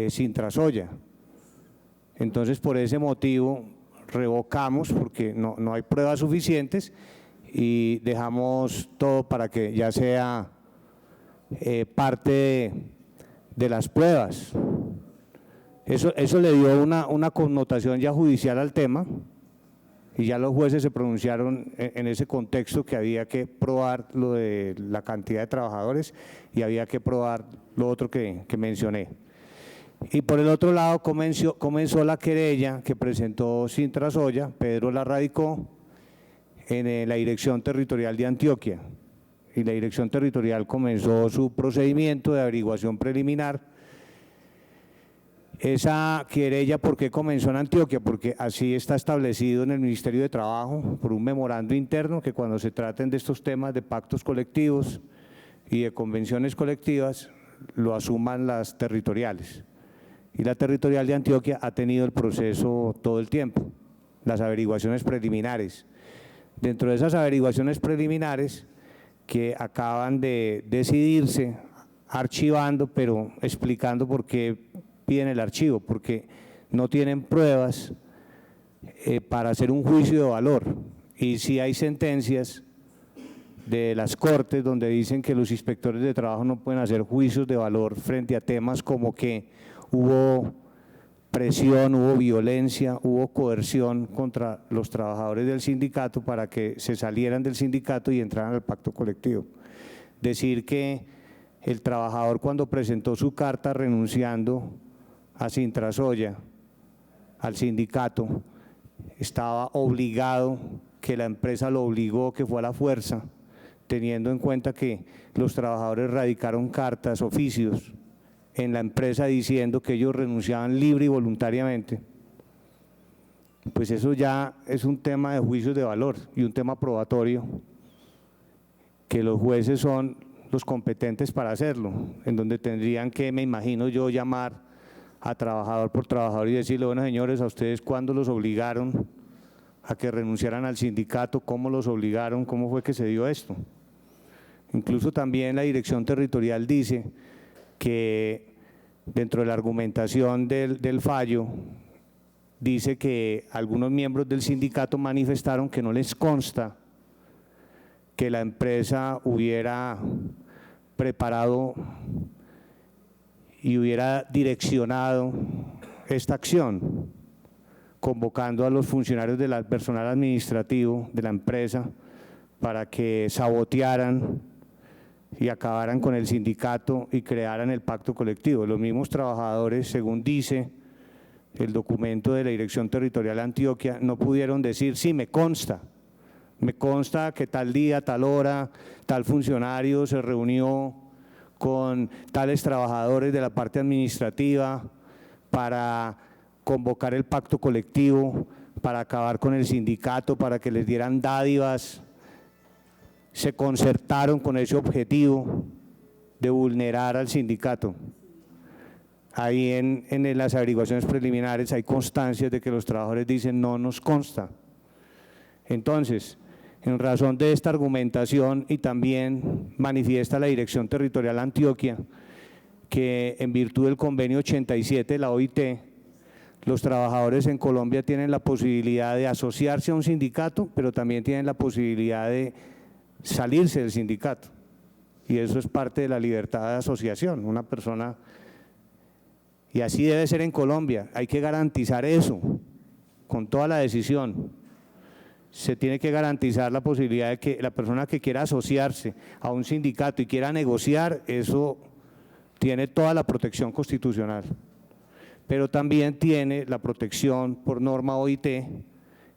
Sintrasoya. Entonces, por ese motivo revocamos, porque no hay pruebas suficientes, y dejamos todo para que ya sea parte de las pruebas. Eso le dio una connotación ya judicial al tema, y ya los jueces se pronunciaron en ese contexto, que había que probar lo de la cantidad de trabajadores y había que probar lo otro que mencioné. Y por el otro lado comenzó la querella que presentó Sintrasoya. Pedro la radicó en la Dirección Territorial de Antioquia, y la Dirección Territorial comenzó su procedimiento de averiguación preliminar Esa querella, ¿por qué comenzó en Antioquia? Porque así está establecido en el Ministerio de Trabajo por un memorando interno que cuando se traten de estos temas de pactos colectivos y de convenciones colectivas, lo asuman las territoriales. Y la territorial de Antioquia ha tenido el proceso todo el tiempo, las averiguaciones preliminares. Dentro de esas averiguaciones preliminares que acaban de decidirse, archivando, pero explicando por qué piden el archivo, porque no tienen pruebas para hacer un juicio de valor. Y sí hay sentencias de las Cortes donde dicen que los inspectores de trabajo no pueden hacer juicios de valor frente a temas como que hubo presión, hubo violencia, hubo coerción contra los trabajadores del sindicato para que se salieran del sindicato y entraran al pacto colectivo. Decir que el trabajador cuando presentó su carta renunciando a Sintrasoya, al sindicato, estaba obligado, que la empresa lo obligó, que fue a la fuerza, teniendo en cuenta que los trabajadores radicaron cartas, oficios en la empresa diciendo que ellos renunciaban libre y voluntariamente, pues eso ya es un tema de juicios de valor y un tema probatorio que los jueces son los competentes para hacerlo, en donde tendrían que, me imagino yo, llamar a trabajador por trabajador y decirle, bueno señores, a ustedes ¿cuándo los obligaron a que renunciaran al sindicato? ¿Cómo los obligaron? ¿Cómo fue que se dio esto? Incluso también la dirección territorial dice que dentro de la argumentación del fallo, dice que algunos miembros del sindicato manifestaron que no les consta que la empresa hubiera preparado y hubiera direccionado esta acción, convocando a los funcionarios del personal administrativo de la empresa para que sabotearan y acabaran con el sindicato y crearan el pacto colectivo. Los mismos trabajadores, según dice el documento de la Dirección Territorial de Antioquia, no pudieron decir, sí, me consta que tal día, tal hora, tal funcionario se reunió con tales trabajadores de la parte administrativa para convocar el pacto colectivo, para acabar con el sindicato, para que les dieran dádivas. Se concertaron con ese objetivo de vulnerar al sindicato. Ahí en las averiguaciones preliminares hay constancias de que los trabajadores dicen no nos consta. Entonces, en razón de esta argumentación y también manifiesta la Dirección Territorial de Antioquia que en virtud del convenio 87 de la OIT, los trabajadores en Colombia tienen la posibilidad de asociarse a un sindicato, pero también tienen la posibilidad de salirse del sindicato. Y eso es parte de la libertad de asociación. Una persona, y así debe ser en Colombia, hay que garantizar eso con toda la decisión. Se tiene que garantizar la posibilidad de que la persona que quiera asociarse a un sindicato y quiera negociar, eso tiene toda la protección constitucional, pero también tiene la protección por norma OIT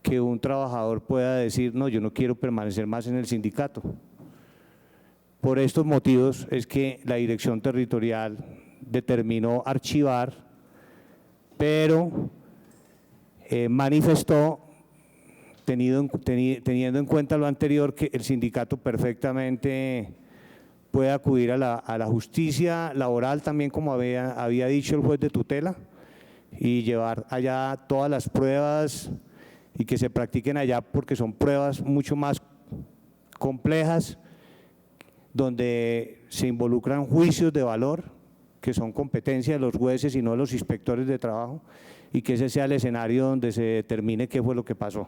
que un trabajador pueda decir, no, yo no quiero permanecer más en el sindicato. Por estos motivos es que la Dirección Territorial determinó archivar, pero manifestó, teniendo en cuenta lo anterior, que el sindicato perfectamente puede acudir a la justicia laboral, también como había dicho el juez de tutela, y llevar allá todas las pruebas y que se practiquen allá porque son pruebas mucho más complejas, donde se involucran juicios de valor, que son competencia de los jueces y no de los inspectores de trabajo, y que ese sea el escenario donde se determine qué fue lo que pasó.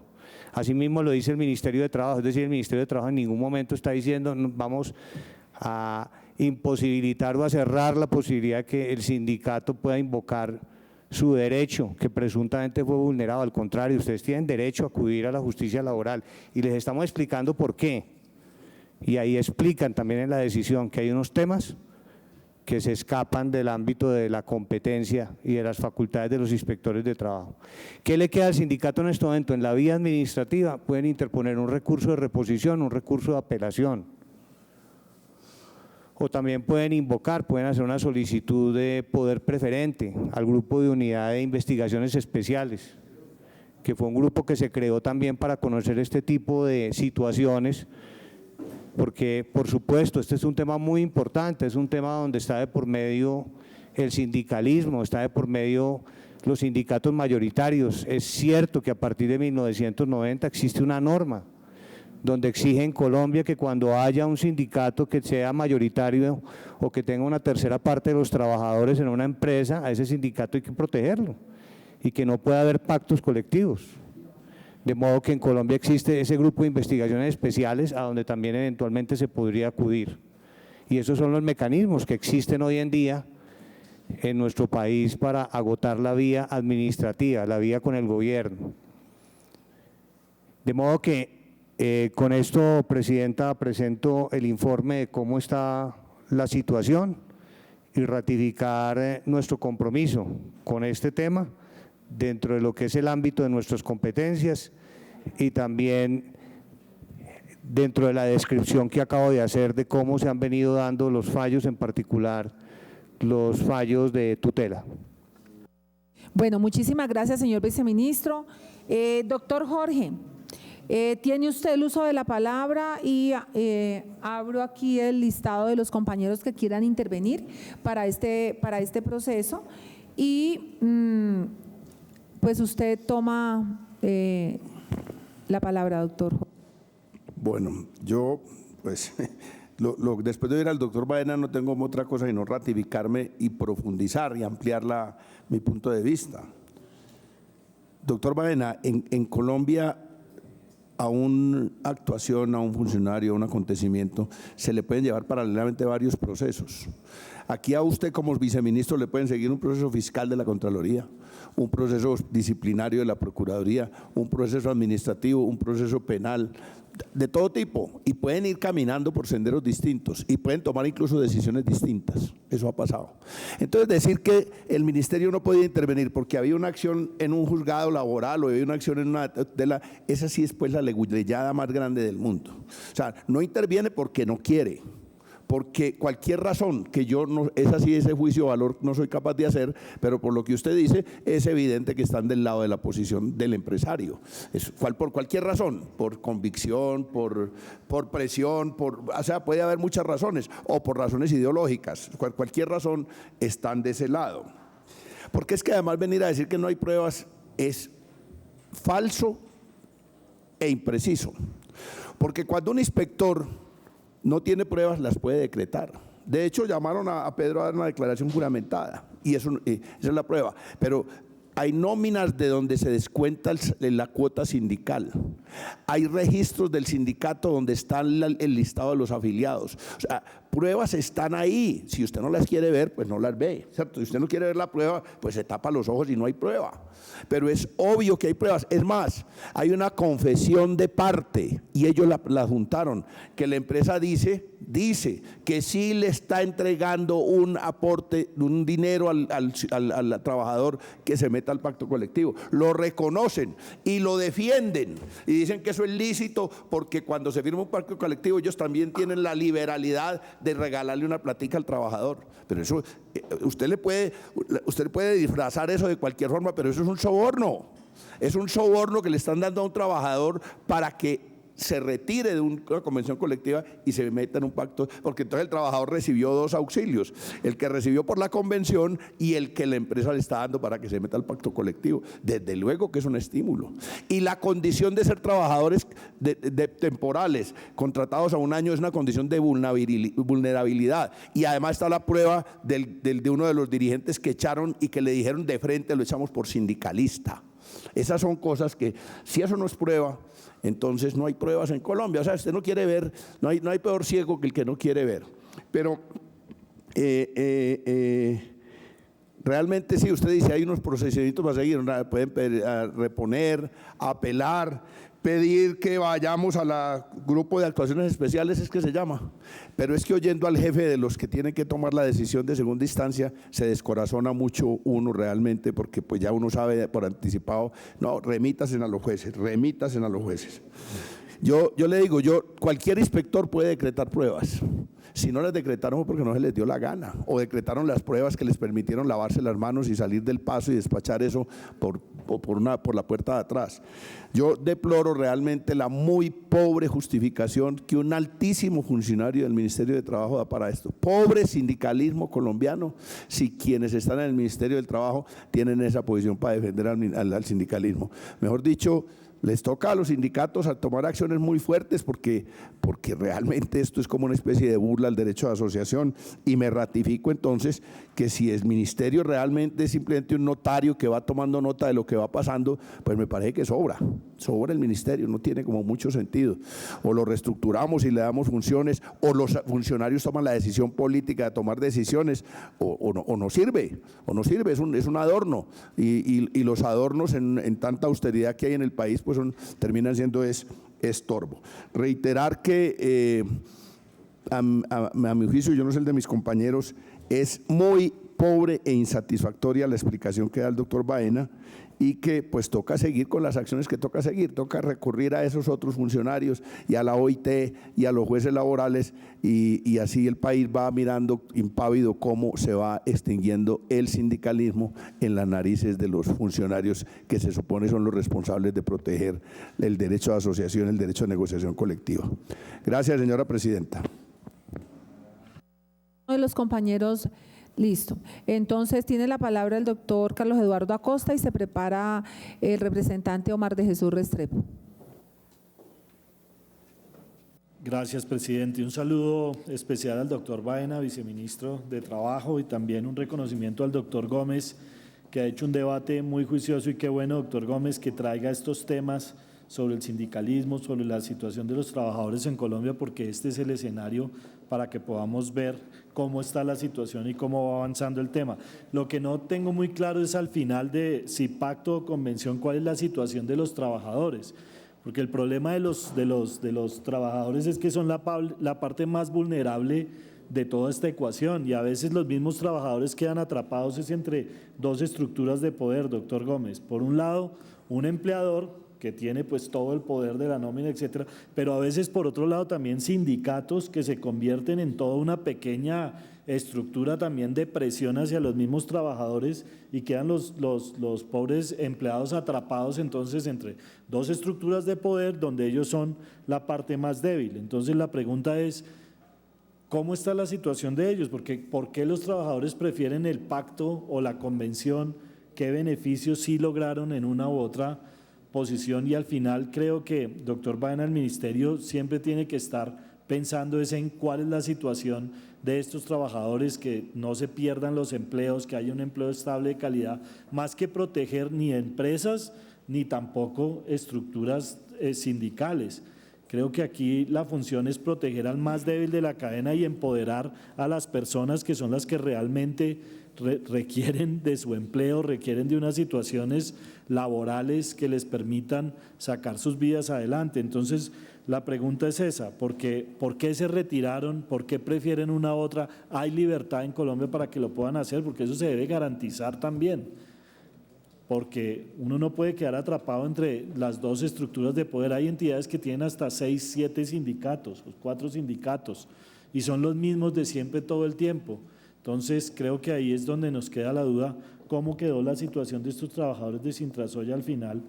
Asimismo lo dice el Ministerio de Trabajo, es decir, el Ministerio de Trabajo en ningún momento está diciendo vamos a imposibilitar o a cerrar la posibilidad de que el sindicato pueda invocar su derecho que presuntamente fue vulnerado. Al contrario, ustedes tienen derecho a acudir a la justicia laboral y les estamos explicando por qué. Y ahí explican también en la decisión que hay unos temas que se escapan del ámbito de la competencia y de las facultades de los inspectores de trabajo. ¿Qué le queda al sindicato en este momento? En la vía administrativa pueden interponer un recurso de reposición, un recurso de apelación, o también pueden invocar, pueden hacer una solicitud de poder preferente al Grupo de Unidad de Investigaciones Especiales, que fue un grupo que se creó también para conocer este tipo de situaciones, porque por supuesto este es un tema muy importante, es un tema donde está de por medio el sindicalismo, está de por medio los sindicatos mayoritarios. Es cierto que a partir de 1990 existe una norma donde exige en Colombia que cuando haya un sindicato que sea mayoritario o que tenga una tercera parte de los trabajadores en una empresa, a ese sindicato hay que protegerlo y que no pueda haber pactos colectivos. De modo que en Colombia existe ese grupo de investigaciones especiales a donde también eventualmente se podría acudir. Y esos son los mecanismos que existen hoy en día en nuestro país para agotar la vía administrativa, la vía con el gobierno. De modo que con esto, Presidenta, presento el informe de cómo está la situación y ratificar nuestro compromiso con este tema dentro de lo que es el ámbito de nuestras competencias y también dentro de la descripción que acabo de hacer de cómo se han venido dando los fallos, en particular los fallos de tutela. Bueno, muchísimas gracias, señor viceministro. Doctor Jorge, tiene usted el uso de la palabra y abro aquí el listado de los compañeros que quieran intervenir para este proceso y pues usted toma la palabra, doctor. Bueno, yo pues después de oír al doctor Baena no tengo otra cosa sino ratificarme y profundizar y ampliar mi punto de vista. Doctor Baena, en Colombia a una actuación, a un funcionario, a un acontecimiento, se le pueden llevar paralelamente varios procesos. Aquí a usted como viceministro le pueden seguir un proceso fiscal de la Contraloría, un proceso disciplinario de la Procuraduría, un proceso administrativo, un proceso penal, de todo tipo, y pueden ir caminando por senderos distintos y pueden tomar incluso decisiones distintas. Eso ha pasado. Entonces, decir que el ministerio no podía intervenir porque había una acción en un juzgado laboral o había una acción en una esa sí es pues la leguleyada más grande del mundo. O sea, no interviene porque no quiere, porque cualquier razón que yo no, es así, ese juicio de valor no soy capaz de hacer, pero por lo que usted dice es evidente que están del lado de la posición del empresario. Por cualquier razón, por convicción, por presión, o sea, puede haber muchas razones, o por razones ideológicas, cualquier razón están de ese lado. Porque es que además venir a decir que no hay pruebas es falso e impreciso. Porque cuando un inspector no tiene pruebas, las puede decretar. De hecho, llamaron a Pedro a dar una declaración juramentada y esa es la prueba. Pero hay nóminas de donde se descuenta la cuota sindical. Hay registros del sindicato donde está el listado de los afiliados. O sea, pruebas están ahí. Si usted no las quiere ver, pues no las ve, ¿cierto? Si usted no quiere ver la prueba, pues se tapa los ojos y no hay prueba. Pero es obvio que hay pruebas. Es más, hay una confesión de parte y ellos la juntaron, que la empresa dice que sí le está entregando un aporte, un dinero al trabajador que se meta al pacto colectivo. Lo reconocen y lo defienden y dicen que eso es lícito porque cuando se firma un pacto colectivo ellos también tienen la liberalidad de regalarle una platica al trabajador. Pero eso, usted puede disfrazar eso de cualquier forma, pero eso es un soborno. Es un soborno que le están dando a un trabajador para que se retire de una convención colectiva y se meta en un pacto, porque entonces el trabajador recibió dos auxilios, el que recibió por la convención y el que la empresa le está dando para que se meta al pacto colectivo. Desde luego que es un estímulo. Y la condición de ser trabajadores temporales, contratados a un año, es una condición de vulnerabilidad. Y además está la prueba de uno de los dirigentes que echaron y que le dijeron de frente, lo echamos por sindicalista. Esas son cosas que, si eso no es prueba, entonces no hay pruebas en Colombia. O sea, usted no quiere ver, no hay peor ciego que el que no quiere ver. Pero realmente sí, usted dice, hay unos procedimientos para seguir, pueden reponer, apelar, pedir que vayamos al grupo de actuaciones especiales, es que se llama. Pero es que oyendo al jefe de los que tienen que tomar la decisión de segunda instancia, se descorazona mucho uno realmente, porque pues ya uno sabe por anticipado, no, remítasen a los jueces, remítasen a los jueces. Yo le digo, cualquier inspector puede decretar pruebas. Si no las decretaron porque no se les dio la gana, o decretaron las pruebas que les permitieron lavarse las manos y salir del paso y despachar eso por la puerta de atrás. Yo deploro realmente la muy pobre justificación que un altísimo funcionario del Ministerio de Trabajo da para esto. Pobre sindicalismo colombiano, si quienes están en el Ministerio del Trabajo tienen esa posición para defender al sindicalismo. Mejor dicho, les toca a los sindicatos a tomar acciones muy fuertes porque realmente esto es como una especie de burla al derecho de asociación, y me ratifico entonces que si el ministerio realmente es simplemente un notario que va tomando nota de lo que va pasando, pues me parece que sobra el ministerio, no tiene como mucho sentido. O lo reestructuramos y le damos funciones, o los funcionarios toman la decisión política de tomar decisiones, o no sirve, es un adorno, y los adornos en tanta austeridad que hay en el país, pues terminan siendo estorbo. Reiterar que a mi juicio, yo no sé el de mis compañeros, es muy pobre e insatisfactoria la explicación que da el doctor Baena, y que pues toca seguir con las acciones que toca seguir, toca recurrir a esos otros funcionarios y a la OIT y a los jueces laborales, y así el país va mirando impávido cómo se va extinguiendo el sindicalismo en las narices de los funcionarios que se supone son los responsables de proteger el derecho de asociación, el derecho de negociación colectiva. Gracias, señora presidenta. De los compañeros, listo. Entonces tiene la palabra el doctor Carlos Eduardo Acosta y se prepara el representante Omar de Jesús Restrepo. Gracias, presidente. Un saludo especial al doctor Baena, viceministro de Trabajo, y también un reconocimiento al doctor Gómez, que ha hecho un debate muy juicioso, y qué bueno, doctor Gómez, que traiga estos temas sobre el sindicalismo, sobre la situación de los trabajadores en Colombia, porque este es el escenario para que podamos ver cómo está la situación y cómo va avanzando el tema. Lo que no tengo muy claro es al final de si pacto o convención, cuál es la situación de los trabajadores, porque el problema de los trabajadores es que son la parte más vulnerable de toda esta ecuación, y a veces los mismos trabajadores quedan atrapados entre dos estructuras de poder, doctor Gómez. Por un lado, un empleador que tiene pues todo el poder de la nómina, etcétera, pero a veces por otro lado también sindicatos que se convierten en toda una pequeña estructura también de presión hacia los mismos trabajadores, y quedan los pobres empleados atrapados entonces entre dos estructuras de poder donde ellos son la parte más débil. Entonces la pregunta es, ¿cómo está la situación de ellos? Porque ¿por qué los trabajadores prefieren el pacto o la convención? ¿Qué beneficios sí lograron en una u otra posición? Y al final creo que, doctor Baena, el ministerio siempre tiene que estar pensando en cuál es la situación de estos trabajadores, que no se pierdan los empleos, que haya un empleo estable de calidad, más que proteger ni empresas ni tampoco estructuras sindicales. Creo que aquí la función es proteger al más débil de la cadena y empoderar a las personas que son las que realmente requieren de su empleo, requieren de unas situaciones laborales que les permitan sacar sus vidas adelante. Entonces, la pregunta es esa, ¿por qué se retiraron? ¿Por qué prefieren una a otra? ¿Hay libertad en Colombia para que lo puedan hacer? Porque eso se debe garantizar también, porque uno no puede quedar atrapado entre las dos estructuras de poder. Hay entidades que tienen hasta 6, 7 sindicatos, 4 sindicatos, y son los mismos de siempre todo el tiempo. Entonces, creo que ahí es donde nos queda la duda, cómo quedó la situación de estos trabajadores de Sintrasoya al final,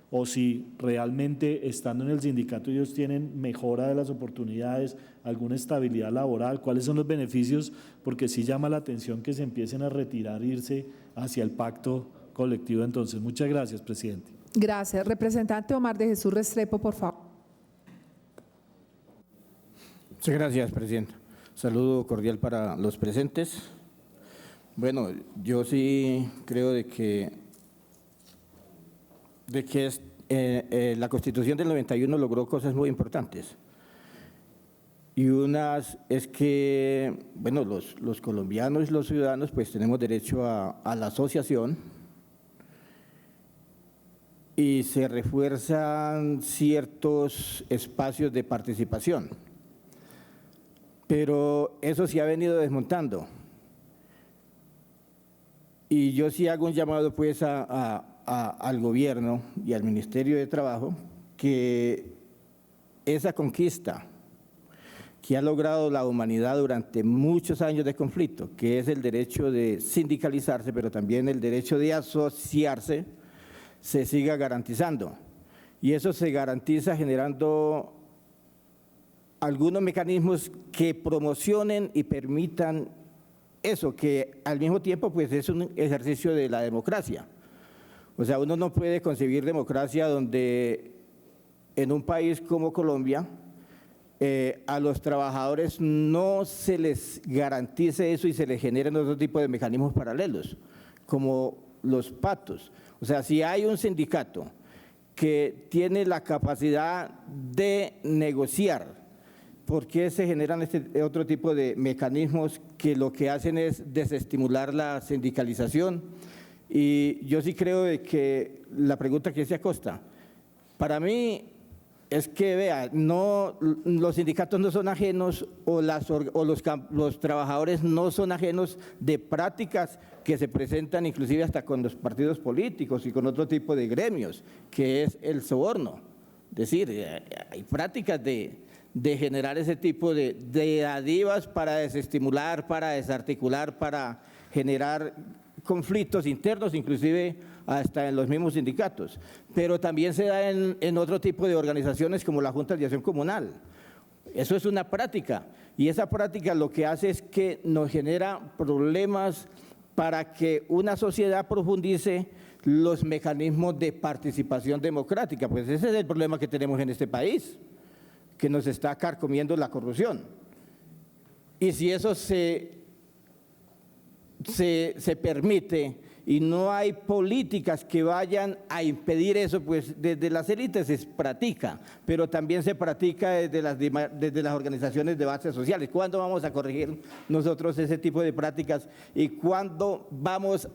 o si realmente estando en el sindicato ellos tienen mejora de las oportunidades, alguna estabilidad laboral, cuáles son los beneficios, porque sí llama la atención que se empiecen a retirar, irse hacia el pacto colectivo. Entonces, muchas gracias, presidente. Gracias. Representante Omar de Jesús Restrepo, por favor. Muchas gracias, presidente. Saludo cordial para los presentes. Bueno, yo sí creo de que la Constitución del 91 logró cosas muy importantes. Y unas es que, bueno, los colombianos y los ciudadanos pues tenemos derecho a la asociación, y se refuerzan ciertos espacios de participación. Pero eso se ha venido desmontando. Y yo sí hago un llamado pues al gobierno y al Ministerio de Trabajo que esa conquista que ha logrado la humanidad durante muchos años de conflicto, que es el derecho de sindicalizarse, pero también el derecho de asociarse, se siga garantizando. Y eso se garantiza generando algunos mecanismos que promocionen y permitan eso, que al mismo tiempo pues es un ejercicio de la democracia. O sea, uno no puede concebir democracia donde en un país como Colombia a los trabajadores no se les garantice eso y se les generen otro tipo de mecanismos paralelos, como los pactos. O sea, si hay un sindicato que tiene la capacidad de negociar, ¿por qué se generan este otro tipo de mecanismos que lo que hacen es desestimular la sindicalización? Y yo sí creo de que la pregunta que se acosta, para mí es que, vea, no, los sindicatos no son ajenos o los trabajadores no son ajenos de prácticas que se presentan inclusive hasta con los partidos políticos y con otro tipo de gremios, que es el soborno. Es decir, hay prácticas de generar ese tipo de dádivas para desestimular, para desarticular, para generar conflictos internos, inclusive hasta en los mismos sindicatos, pero también se da en otro tipo de organizaciones como la Junta de Acción Comunal. Eso es una práctica, y esa práctica lo que hace es que nos genera problemas para que una sociedad profundice los mecanismos de participación democrática. Pues ese es el problema que tenemos en este país, que nos está carcomiendo la corrupción. Y si eso se permite y no hay políticas que vayan a impedir eso, pues desde las élites se practica, pero también se practica desde las organizaciones de bases sociales. ¿Cuándo vamos a corregir nosotros ese tipo de prácticas y cuándo vamos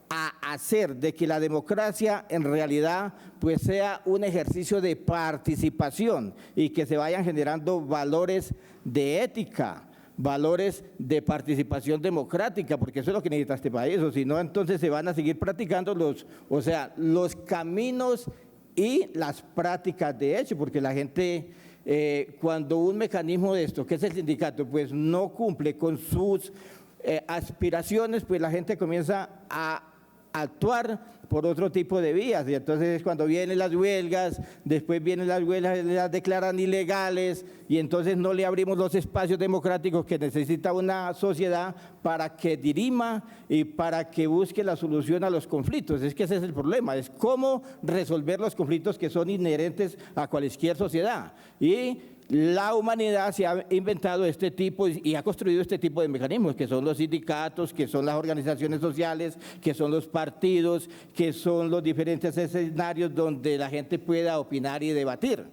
a hacer de que la democracia en realidad pues sea un ejercicio de participación y que se vayan generando valores de ética, valores de participación democrática, porque eso es lo que necesita este país, o si no, entonces se van a seguir practicando los caminos y las prácticas de hecho, porque la gente, cuando un mecanismo de esto, que es el sindicato, pues no cumple con sus aspiraciones, pues la gente comienza a actuar por otro tipo de vías, y entonces cuando vienen las huelgas, después vienen las huelgas, las declaran ilegales, y entonces no le abrimos los espacios democráticos que necesita una sociedad para que dirima y para que busque la solución a los conflictos. Es que ese es el problema, es cómo resolver los conflictos que son inherentes a cualquier sociedad. Y la humanidad se ha inventado este tipo y ha construido este tipo de mecanismos, que son los sindicatos, que son las organizaciones sociales, que son los partidos, que son los diferentes escenarios donde la gente pueda opinar y debatir.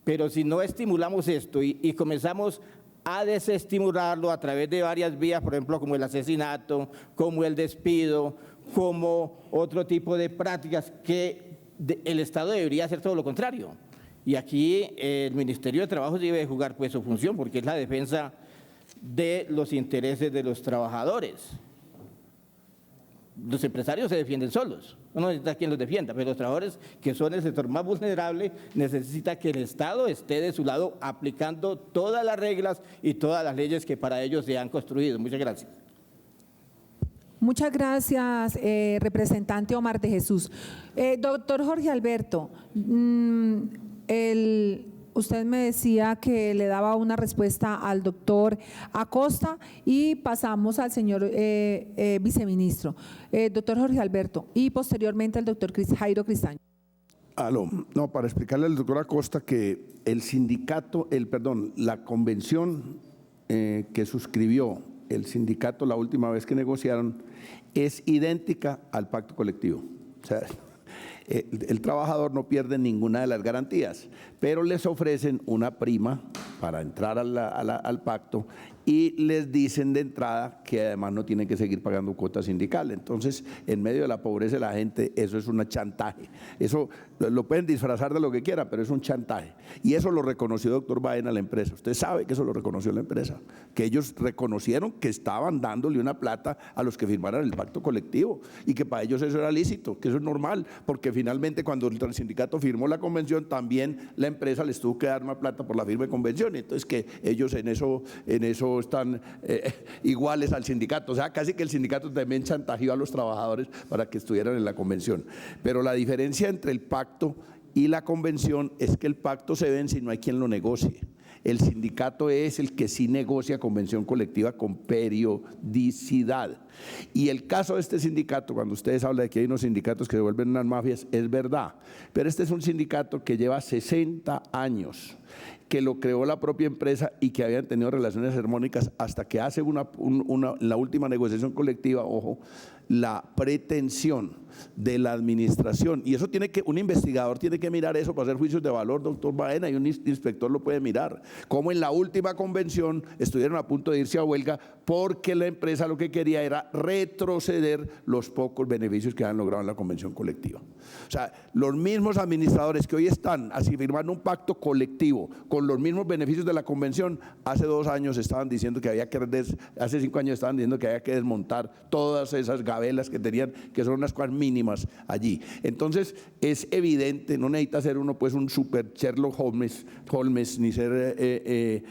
Pero si no estimulamos esto y comenzamos a desestimularlo a través de varias vías, por ejemplo, como el asesinato, como el despido, como otro tipo de prácticas, que el Estado debería hacer todo lo contrario. Y aquí el Ministerio de Trabajo debe jugar pues su función, porque es la defensa de los intereses de los trabajadores. Los empresarios se defienden solos, no necesita quien los defienda, pero los trabajadores, que son el sector más vulnerable, necesita que el Estado esté de su lado aplicando todas las reglas y todas las leyes que para ellos se han construido. Muchas gracias. Muchas gracias, representante Omar de Jesús. Doctor Jorge Alberto, usted me decía que le daba una respuesta al doctor Acosta y pasamos al señor viceministro, doctor Jorge Alberto, y posteriormente al doctor Jairo Cristaño. No, para explicarle al doctor Acosta que la convención que suscribió el sindicato la última vez que negociaron es idéntica al pacto colectivo. O sea, el trabajador no pierde ninguna de las garantías, pero les ofrecen una prima para entrar al pacto y les dicen de entrada que además no tienen que seguir pagando cuota sindical. Entonces, en medio de la pobreza de la gente, eso es un chantaje. Eso lo pueden disfrazar de lo que quieran, pero es un chantaje. Y eso lo reconoció el doctor Baena a la empresa. Usted sabe que eso lo reconoció la empresa, que ellos reconocieron que estaban dándole una plata a los que firmaran el pacto colectivo y que para ellos eso era lícito, que eso es normal, porque porque finalmente cuando el sindicato firmó la convención, también la empresa les tuvo que dar más plata por la firma de convención, entonces que ellos en eso están iguales al sindicato, o sea, casi que el sindicato también chantajeó a los trabajadores para que estuvieran en la convención. Pero la diferencia entre el pacto y la convención es que el pacto se vence y no hay quien lo negocie. El sindicato es el que sí negocia convención colectiva con periodicidad. Y el caso de este sindicato, cuando ustedes hablan de que hay unos sindicatos que se vuelven unas mafias, es verdad. Pero este es un sindicato que lleva 60 años, que lo creó la propia empresa y que habían tenido relaciones armónicas hasta que hace la última negociación colectiva, ojo, la pretensión de la administración, y eso un investigador tiene que mirar eso para hacer juicios de valor, doctor Baena, y un inspector lo puede mirar, como en la última convención estuvieron a punto de irse a huelga porque la empresa lo que quería era retroceder los pocos beneficios que han logrado en la convención colectiva. O sea, los mismos administradores que hoy están así firmando un pacto colectivo con los mismos beneficios de la convención, hace 2 años estaban diciendo que había que, hace 5 años estaban diciendo que había que desmontar todas esas gabelas que tenían, que son unas cosas mínimas allí. Entonces es evidente, no necesita ser uno pues un super Sherlock Holmes ni ser el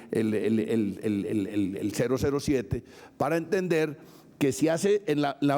007 para entender que si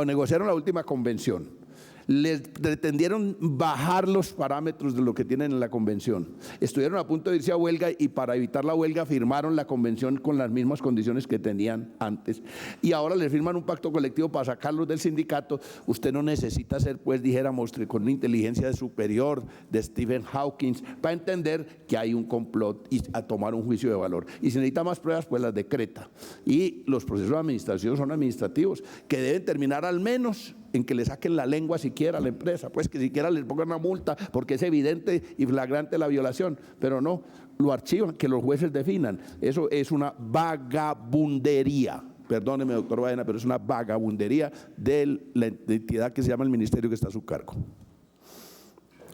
negociaron la última convención, les pretendieron bajar los parámetros de lo que tienen en la convención. Estuvieron a punto de irse a huelga y para evitar la huelga firmaron la convención con las mismas condiciones que tenían antes. Y ahora les firman un pacto colectivo para sacarlos del sindicato. Usted no necesita ser, pues dijéramos, con una inteligencia superior de Stephen Hawking para entender que hay un complot y a tomar un juicio de valor. Y si necesita más pruebas, pues las decreta. Y los procesos administrativos son administrativos, que deben terminar al menos en que le saquen la lengua siquiera a la empresa, pues que siquiera les pongan una multa porque es evidente y flagrante la violación, pero no, lo archivan, que los jueces definan. Eso es una vagabundería, perdóneme doctor Baena, pero es una vagabundería de la entidad que se llama el ministerio que está a su cargo.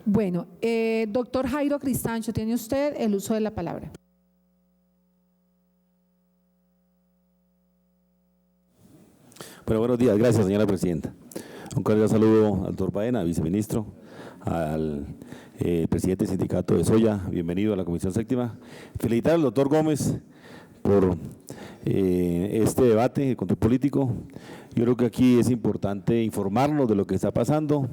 Bueno, doctor Jairo Cristancho, tiene usted el uso de la palabra. Bueno, buenos días, gracias señora presidenta. Un cordial saludo al doctor Baena, viceministro, al presidente del sindicato de Soya, bienvenido a la Comisión Séptima. Felicitar al doctor Gómez por este debate de control político. Yo creo que aquí es importante informarnos de lo que está pasando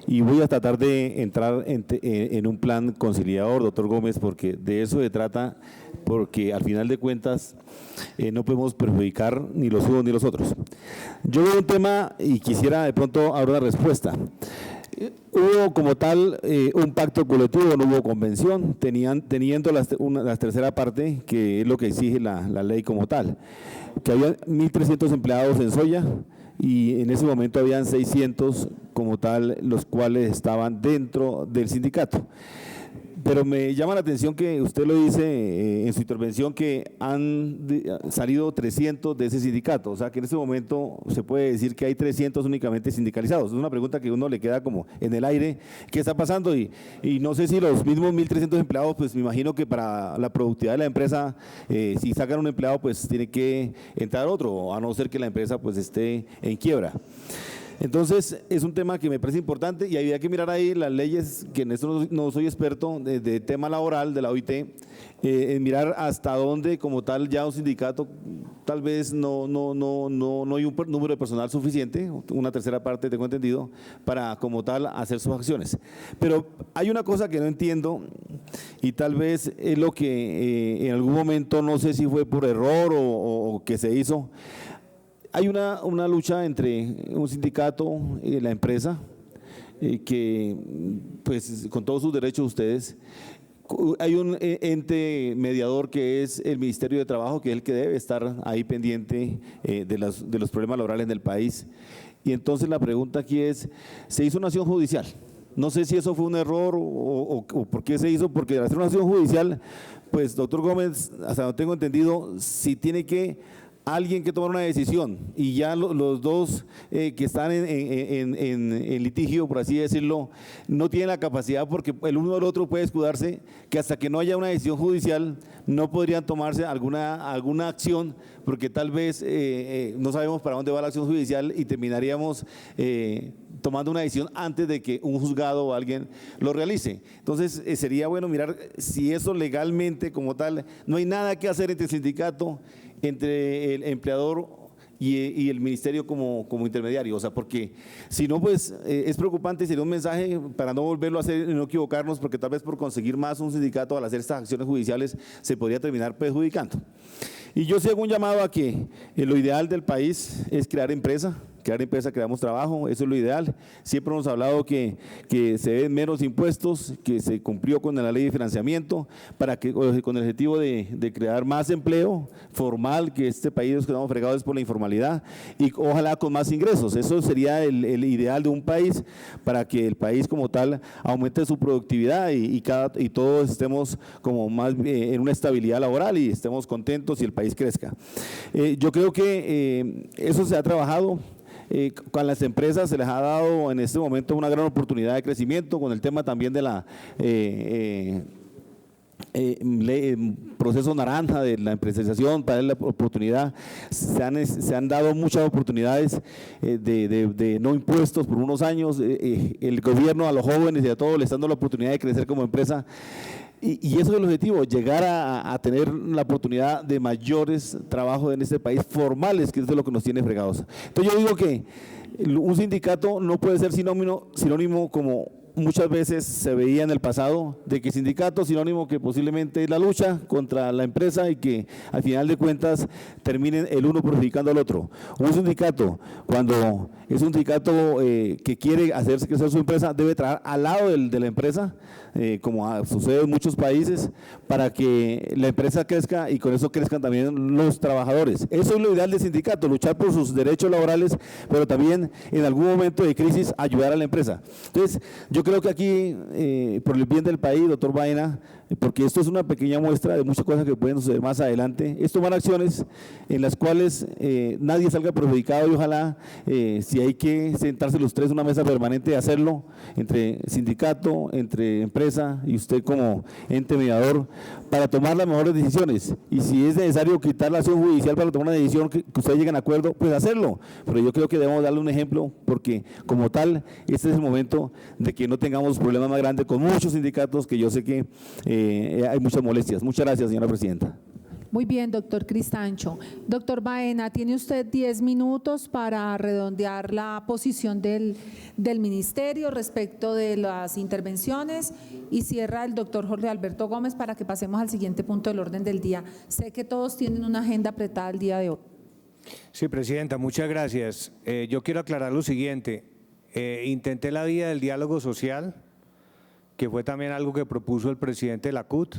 y voy a tratar de entrar en un plan conciliador, doctor Gómez, porque de eso se trata, porque al final de cuentas no podemos perjudicar ni los unos ni los otros. Yo veo un tema y quisiera de pronto dar una respuesta. ¿Hubo como tal un pacto colectivo, no hubo convención, teniendo la tercera parte, que es lo que exige la ley como tal? Que había 1.300 empleados en Soya y en ese momento habían 600 como tal, los cuales estaban dentro del sindicato. Pero me llama la atención que usted lo dice en su intervención que han salido 300 de ese sindicato, o sea que en este momento se puede decir que hay 300 únicamente sindicalizados. Es una pregunta que a uno le queda como en el aire, ¿qué está pasando? Y no sé si los mismos 1.300 empleados, pues me imagino que para la productividad de la empresa, si sacan un empleado, pues tiene que entrar otro, a no ser que la empresa pues esté en quiebra. Entonces, es un tema que me parece importante y había que mirar ahí las leyes, que en esto no soy experto, de tema laboral de la OIT, en mirar hasta dónde como tal ya un sindicato tal vez no hay un número de personal suficiente, una tercera parte tengo entendido, para como tal hacer sus acciones. Pero hay una cosa que no entiendo y tal vez es lo que en algún momento, no sé si fue por error o que se hizo. Hay una lucha entre un sindicato y la empresa, que pues con todos sus derechos ustedes, hay un ente mediador que es el Ministerio de Trabajo, que es el que debe estar ahí pendiente de los problemas laborales del país. Y entonces la pregunta aquí es, ¿se hizo una acción judicial? No sé si eso fue un error o por qué se hizo, porque al hacer una acción judicial, pues doctor Gómez, hasta donde tengo entendido, si tiene que alguien que toma una decisión y ya los dos que están en litigio, por así decirlo, no tienen la capacidad, porque el uno o el otro puede escudarse, que hasta que no haya una decisión judicial no podrían tomarse alguna acción, porque tal vez no sabemos para dónde va la acción judicial y terminaríamos tomando una decisión antes de que un juzgado o alguien lo realice. Entonces sería bueno mirar si eso legalmente como tal, no hay nada que hacer entre el sindicato, entre el empleador y el ministerio como intermediario, o sea, porque si no, pues es preocupante y sería un mensaje para no volverlo a hacer y no equivocarnos, porque tal vez por conseguir más un sindicato al hacer estas acciones judiciales se podría terminar perjudicando. Y yo sí hago un llamado a que lo ideal del país es crear empresa, creamos trabajo, eso es lo ideal. Siempre hemos hablado que se den menos impuestos, que se cumplió con la ley de financiamiento, con el objetivo de crear más empleo formal, que este país nos quedamos fregados por la informalidad, y ojalá con más ingresos. Eso sería el ideal de un país, para que el país como tal aumente su productividad y todos estemos como más en una estabilidad laboral y estemos contentos y el país crezca. Yo creo que eso se ha trabajado. Con las empresas se les ha dado en este momento una gran oportunidad de crecimiento, con el tema también de la proceso naranja de la empresarización, para darle la oportunidad. Se han dado muchas oportunidades de no impuestos por unos años. El gobierno a los jóvenes y a todos les está dando la oportunidad de crecer como empresa. Y eso es el objetivo, llegar a tener la oportunidad de mayores trabajos en este país formales, que es de lo que nos tiene fregados. Entonces yo digo que un sindicato no puede ser sinónimo como muchas veces se veía en el pasado, de que sindicato sinónimo que posiblemente es la lucha contra la empresa y que al final de cuentas terminen el uno perjudicando al otro. Un sindicato, cuando es un sindicato que quiere hacerse crecer su empresa, debe trabajar al lado de la empresa, como sucede en muchos países, para que la empresa crezca y con eso crezcan también los trabajadores. Eso es lo ideal del sindicato, luchar por sus derechos laborales, pero también en algún momento de crisis ayudar a la empresa. Entonces, yo creo que aquí, por el bien del país, doctor Baena, porque esto es una pequeña muestra de muchas cosas que pueden suceder más adelante, es tomar acciones en las cuales nadie salga perjudicado y ojalá, si hay que sentarse los tres en una mesa permanente, hacerlo entre sindicato, entre empresa y usted como ente mediador, para tomar las mejores decisiones. Y si es necesario quitar la acción judicial para tomar una decisión que ustedes lleguen a acuerdo, pues hacerlo. Pero yo creo que debemos darle un ejemplo, porque como tal, este es el momento de que no tengamos problemas más grandes con muchos sindicatos, que yo sé que hay muchas molestias. Muchas gracias, señora presidenta. Muy bien, doctor Cristancho. Doctor Baena, tiene usted 10 minutos para redondear la posición del ministerio respecto de las intervenciones, y cierra el doctor Jorge Alberto Gómez para que pasemos al siguiente punto del orden del día. Sé que todos tienen una agenda apretada el día de hoy. Sí, presidenta, muchas gracias. Yo quiero aclarar lo siguiente. Intenté la vía del diálogo social, que fue también algo que propuso el presidente de la CUT,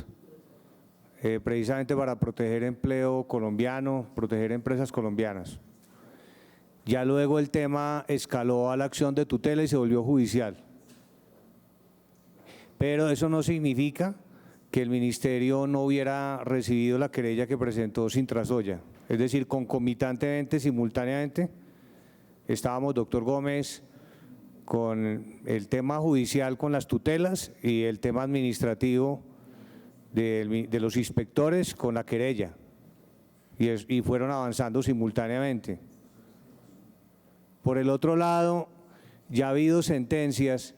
precisamente para proteger empleo colombiano, proteger empresas colombianas. Ya luego el tema escaló a la acción de tutela y se volvió judicial. Pero eso no significa que el ministerio no hubiera recibido la querella que presentó Sintrasoya. Es decir, concomitantemente, simultáneamente, estábamos, doctor Gómez, con el tema judicial con las tutelas y el tema administrativo de los inspectores con la querella, y fueron avanzando simultáneamente. Por el otro lado, ya ha habido sentencias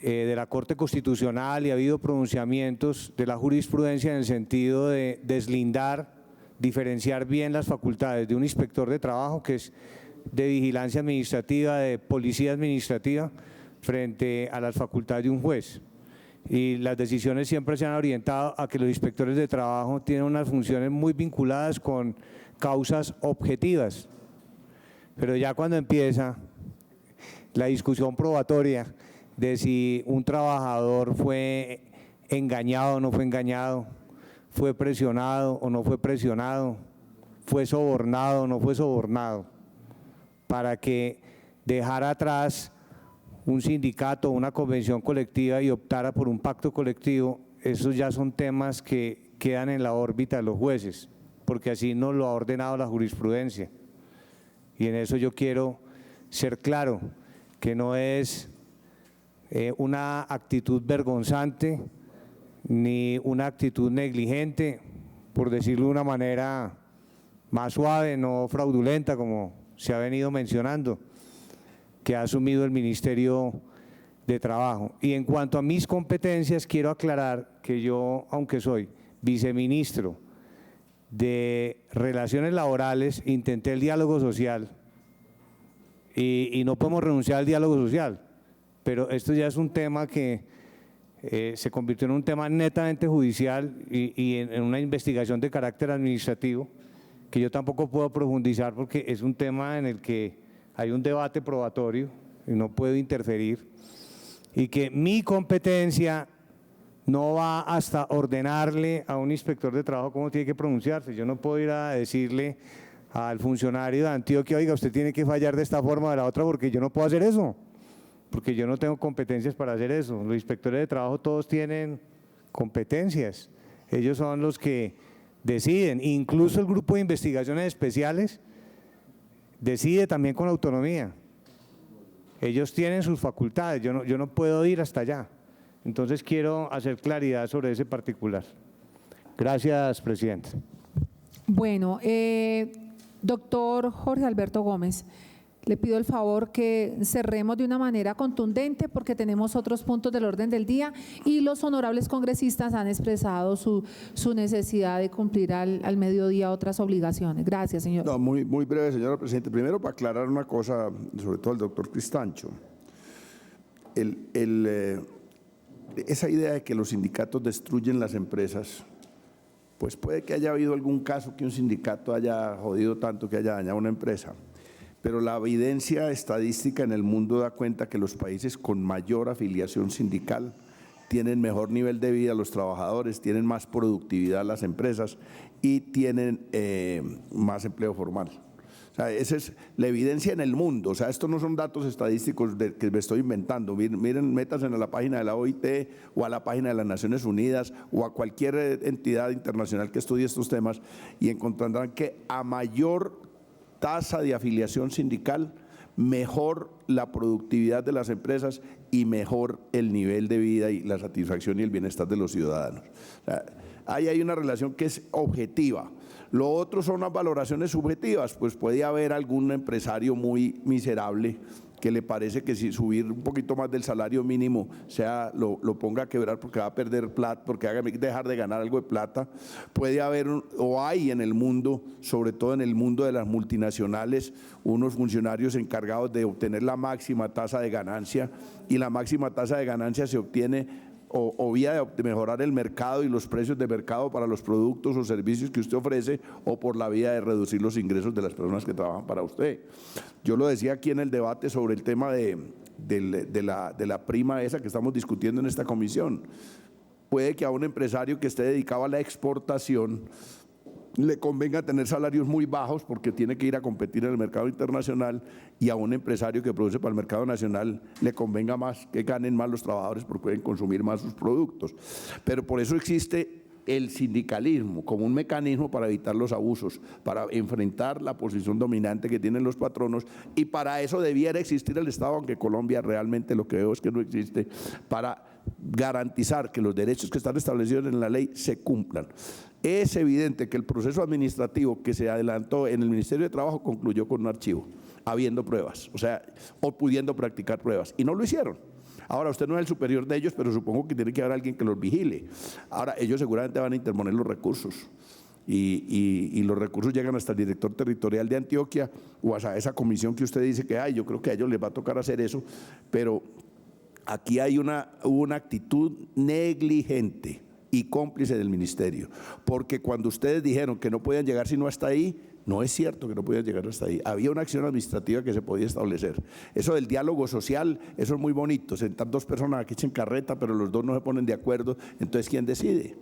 de la Corte Constitucional y ha habido pronunciamientos de la jurisprudencia en el sentido de deslindar, diferenciar bien las facultades de un inspector de trabajo, que es de vigilancia administrativa, de policía administrativa, frente a las facultades de un juez. Y las decisiones siempre se han orientado a que los inspectores de trabajo tienen unas funciones muy vinculadas con causas objetivas. Pero ya cuando empieza la discusión probatoria de si un trabajador fue engañado o no fue engañado, fue presionado o no fue presionado, fue sobornado o no fue sobornado, para que dejara atrás un sindicato, una convención colectiva y optara por un pacto colectivo, esos ya son temas que quedan en la órbita de los jueces. porque así nos lo ha ordenado la jurisprudencia. Y en eso yo quiero ser claro, que no es una actitud vergonzante ni una actitud negligente, por decirlo de una manera más suave, no fraudulenta como se ha venido mencionando, que ha asumido el Ministerio de Trabajo. Y en cuanto a mis competencias, quiero aclarar que yo, aunque soy viceministro de Relaciones Laborales, intenté el diálogo social y no podemos renunciar al diálogo social, pero esto ya es un tema que se convirtió en un tema netamente judicial y en una investigación de carácter administrativo que yo tampoco puedo profundizar porque es un tema en el que hay un debate probatorio y no puedo interferir, y que mi competencia no va hasta ordenarle a un inspector de trabajo cómo tiene que pronunciarse. Yo no puedo ir a decirle al funcionario de Antioquia, oiga, usted tiene que fallar de esta forma o de la otra, porque yo no puedo hacer eso, porque yo no tengo competencias para hacer eso. Los inspectores de trabajo todos tienen competencias, ellos son los que deciden, incluso el grupo de investigaciones especiales decide también con autonomía. Ellos tienen sus facultades, yo no puedo ir hasta allá. Entonces quiero hacer claridad sobre ese particular. Gracias, presidente. Bueno, doctor Jorge Alberto Gómez, le pido el favor que cerremos de una manera contundente porque tenemos otros puntos del orden del día y los honorables congresistas han expresado su necesidad de cumplir al mediodía otras obligaciones. Gracias, señor. No, muy breve, señora Presidenta. Primero, para aclarar una cosa, sobre todo al doctor Cristancho. Esa idea de que los sindicatos destruyen las empresas, pues puede que haya habido algún caso que un sindicato haya jodido tanto que haya dañado una empresa. Pero la evidencia estadística en el mundo da cuenta que los países con mayor afiliación sindical tienen mejor nivel de vida los trabajadores, tienen más productividad las empresas y tienen más empleo formal. O sea, esa es la evidencia en el mundo. O sea, estos no son datos estadísticos que me estoy inventando. Miren, métanse a la página de la OIT o a la página de las Naciones Unidas o a cualquier entidad internacional que estudie estos temas y encontrarán que a mayor tasa de afiliación sindical, mejor la productividad de las empresas y mejor el nivel de vida y la satisfacción y el bienestar de los ciudadanos. O sea, ahí hay una relación que es objetiva. Lo otro son las valoraciones subjetivas, pues puede haber algún empresario muy miserable que le parece que si subir un poquito más del salario mínimo lo ponga a quebrar porque va a perder plata, porque haga dejar de ganar algo de plata. Puede haber o hay en el mundo, sobre todo en el mundo de las multinacionales, unos funcionarios encargados de obtener la máxima tasa de ganancia, y la máxima tasa de ganancia se obtiene o vía de mejorar el mercado y los precios de mercado para los productos o servicios que usted ofrece, o por la vía de reducir los ingresos de las personas que trabajan para usted. Yo lo decía aquí en el debate sobre el tema de la prima esa que estamos discutiendo en esta comisión. Puede que a un empresario que esté dedicado a la exportación le convenga tener salarios muy bajos porque tiene que ir a competir en el mercado internacional, y a un empresario que produce para el mercado nacional le convenga más que ganen más los trabajadores porque pueden consumir más sus productos. Pero por eso existe el sindicalismo como un mecanismo para evitar los abusos, para enfrentar la posición dominante que tienen los patronos, y para eso debiera existir el Estado, aunque Colombia realmente lo que veo es que no existe, para garantizar que los derechos que están establecidos en la ley se cumplan. Es evidente que el proceso administrativo que se adelantó en el Ministerio de Trabajo concluyó con un archivo, habiendo pruebas, o pudiendo practicar pruebas, y no lo hicieron. Ahora, usted no es el superior de ellos, pero supongo que tiene que haber alguien que los vigile. Ahora, ellos seguramente van a interponer los recursos, y los recursos llegan hasta el director territorial de Antioquia o hasta esa comisión que usted dice que hay. Yo creo que a ellos les va a tocar hacer eso, pero aquí hay una actitud negligente y cómplice del ministerio, porque cuando ustedes dijeron que no podían llegar sino hasta ahí, no es cierto que no podían llegar hasta ahí. Había una acción administrativa que se podía establecer. Eso del diálogo social, eso es muy bonito, sentar dos personas que echen carreta, pero los dos no se ponen de acuerdo, entonces ¿quién decide?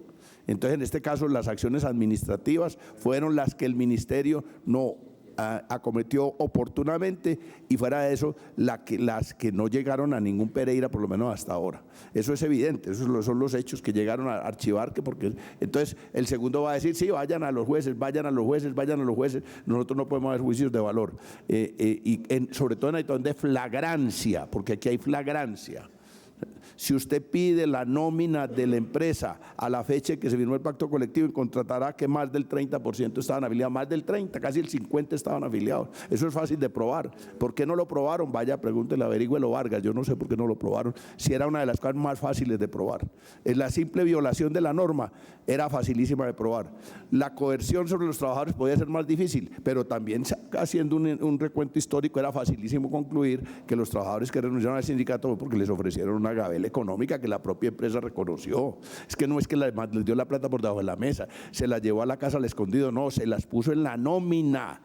Entonces, en este caso, las acciones administrativas fueron las que el ministerio no acometió oportunamente, y fuera de eso, las que no llegaron a ningún Pereira, por lo menos hasta ahora. Eso es evidente, esos son los hechos que llegaron a archivar, entonces el segundo va a decir, sí, vayan a los jueces, vayan a los jueces, vayan a los jueces. Nosotros no podemos hacer juicios de valor, sobre todo en la situación de flagrancia, porque aquí hay flagrancia. Si usted pide la nómina de la empresa a la fecha en que se firmó el pacto colectivo, encontrará que más del 30% estaban afiliados, más del 30%, casi el 50% estaban afiliados. Eso es fácil de probar. ¿Por qué no lo probaron? Vaya, pregúntele, averígüelo Vargas, yo no sé por qué no lo probaron, si era una de las cosas más fáciles de probar. La simple violación de la norma era facilísima de probar. La coerción sobre los trabajadores podía ser más difícil, pero también haciendo un recuento histórico era facilísimo concluir que los trabajadores que renunciaron al sindicato porque les ofrecieron una gabela económica que la propia empresa reconoció. Es que no es que les dio la plata por debajo de la mesa, se la llevó a la casa al escondido, no, se las puso en la nómina.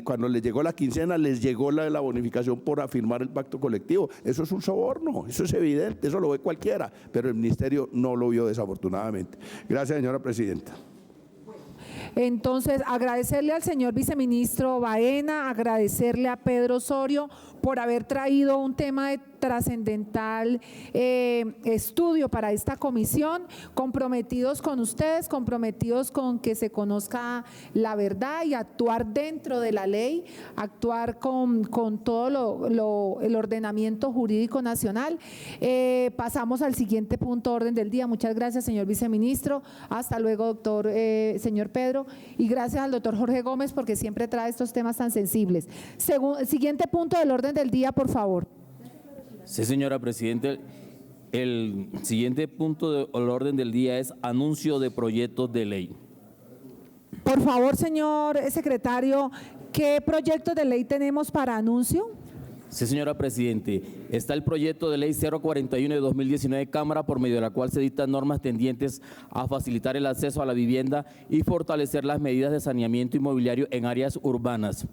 Cuando les llegó la quincena, les llegó la bonificación por afirmar el pacto colectivo. Eso es un soborno, eso es evidente, eso lo ve cualquiera, pero el ministerio no lo vio desafortunadamente. Gracias, señora presidenta. Entonces, agradecerle al señor viceministro Baena, agradecerle a Pedro Osorio por haber traído un tema de trascendental estudio para esta comisión, comprometidos con ustedes, comprometidos con que se conozca la verdad y actuar dentro de la ley, actuar con todo el ordenamiento jurídico nacional. Pasamos al siguiente punto de orden del día. Muchas gracias, señor viceministro. Hasta luego, señor Pedro. Y gracias al doctor Jorge Gómez porque siempre trae estos temas tan sensibles. Siguiente punto del orden del día, por favor. Sí, señora presidenta. El siguiente punto del orden del día es anuncio de proyectos de ley. Por favor, señor secretario, ¿qué proyectos de ley tenemos para anuncio? Sí, señora presidente. Está el proyecto de ley 041 de 2019 Cámara, por medio de la cual se dictan normas tendientes a facilitar el acceso a la vivienda y fortalecer las medidas de saneamiento inmobiliario en áreas urbanas.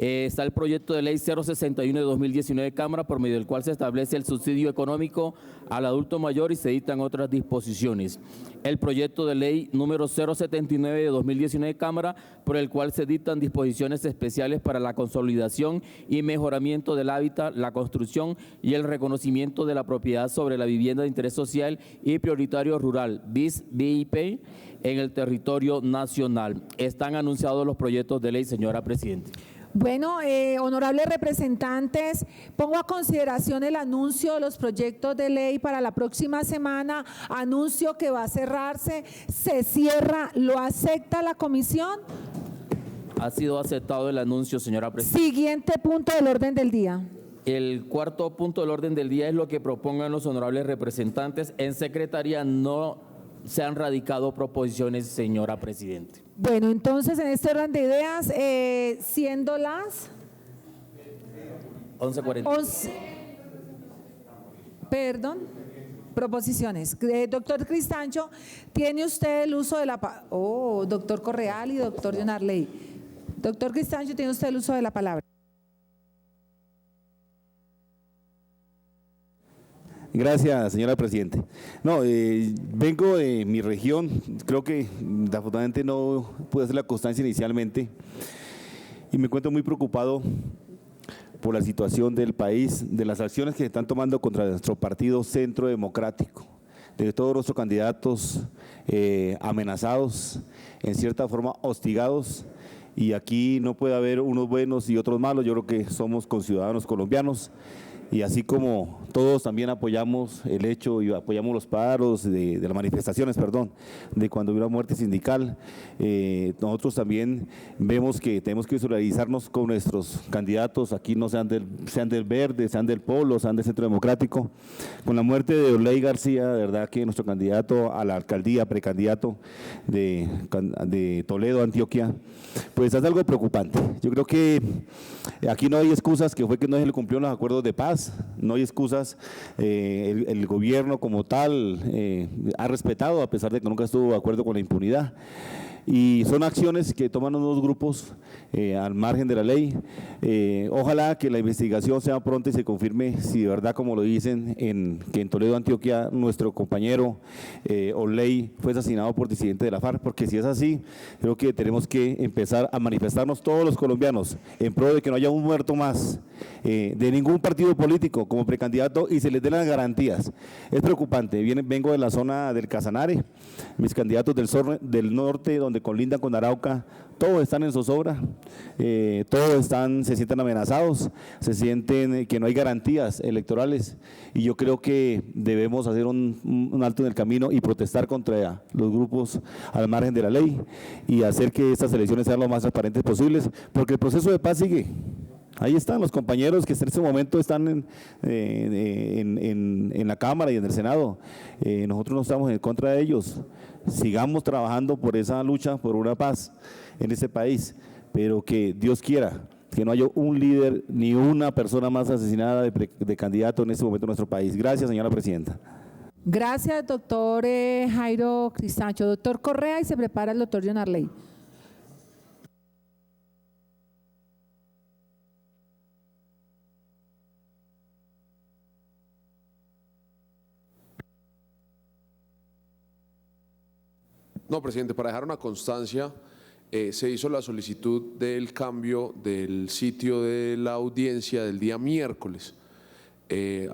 Está el proyecto de ley 061 de 2019 Cámara, por medio del cual se establece el subsidio económico al adulto mayor y se dictan otras disposiciones. El proyecto de ley número 079 de 2019 Cámara, por el cual se dictan disposiciones especiales para la consolidación y mejoramiento del hábitat, la construcción y el reconocimiento de la propiedad sobre la vivienda de interés social y prioritario rural, BIS-BIP, en el territorio nacional. Están anunciados los proyectos de ley, señora presidenta. Bueno, honorables representantes, pongo a consideración el anuncio de los proyectos de ley para la próxima semana, anuncio que va a cerrarse, se cierra, ¿lo acepta la comisión? Ha sido aceptado el anuncio, señora presidenta. Siguiente punto del orden del día. El cuarto punto del orden del día es lo que propongan los honorables representantes. En secretaría no se han radicado proposiciones, señora presidenta. Bueno, entonces en este orden de ideas, siendo las 11:40. Perdón, proposiciones. Doctor Cristancho, tiene usted el uso de la palabra. Doctor Correal y doctor Jonarley. Doctor Cristancho, tiene usted el uso de la palabra. Gracias, señora presidenta. No, vengo de mi región, creo que desafortunadamente no pude hacer la constancia inicialmente y me encuentro muy preocupado por la situación del país, de las acciones que se están tomando contra nuestro partido Centro Democrático, de todos nuestros candidatos amenazados, en cierta forma hostigados, y aquí no puede haber unos buenos y otros malos. Yo creo que somos conciudadanos colombianos. Y así como todos también apoyamos el hecho y apoyamos los paros de las manifestaciones, de cuando hubo una muerte sindical, nosotros también vemos que tenemos que solidarizarnos con nuestros candidatos, aquí no sean del Verde, sean del Polo, sean del Centro Democrático. Con la muerte de Oley García, de verdad que nuestro candidato a la alcaldía, precandidato de Toledo, Antioquia, pues es algo preocupante. Yo creo que aquí no hay excusas, que fue que no se le cumplieron los acuerdos de paz. No hay excusas, el gobierno como tal ha respetado, a pesar de que nunca estuvo de acuerdo con la impunidad. y son acciones que toman unos grupos al margen de la ley. Ojalá que la investigación sea pronta y se confirme si de verdad, como lo dicen, que en Toledo, Antioquia, nuestro compañero Olley fue asesinado por disidentes de la FARC, porque si es así, creo que tenemos que empezar a manifestarnos todos los colombianos en pro de que no haya un muerto más de ningún partido político como precandidato y se les den las garantías. Es preocupante. Vengo de la zona del Casanare, mis candidatos del norte, donde colindan con Arauca, todos están en zozobra, todos se sienten amenazados, se sienten que no hay garantías electorales, y yo creo que debemos hacer un alto en el camino y protestar contra los grupos al margen de la ley y hacer que estas elecciones sean lo más transparentes posibles, porque el proceso de paz sigue. Ahí están los compañeros que en este momento están en la Cámara y en el Senado. Nosotros no estamos en contra de ellos. Sigamos trabajando por esa lucha, por una paz en este país, pero que Dios quiera que no haya un líder ni una persona más asesinada de candidato en este momento en nuestro país. Gracias, señora presidenta. Gracias, doctor Jairo Cristancho. Doctor Correa, y se prepara el doctor John Arley. No, presidente, para dejar una constancia, se hizo la solicitud del cambio del sitio de la audiencia del día miércoles.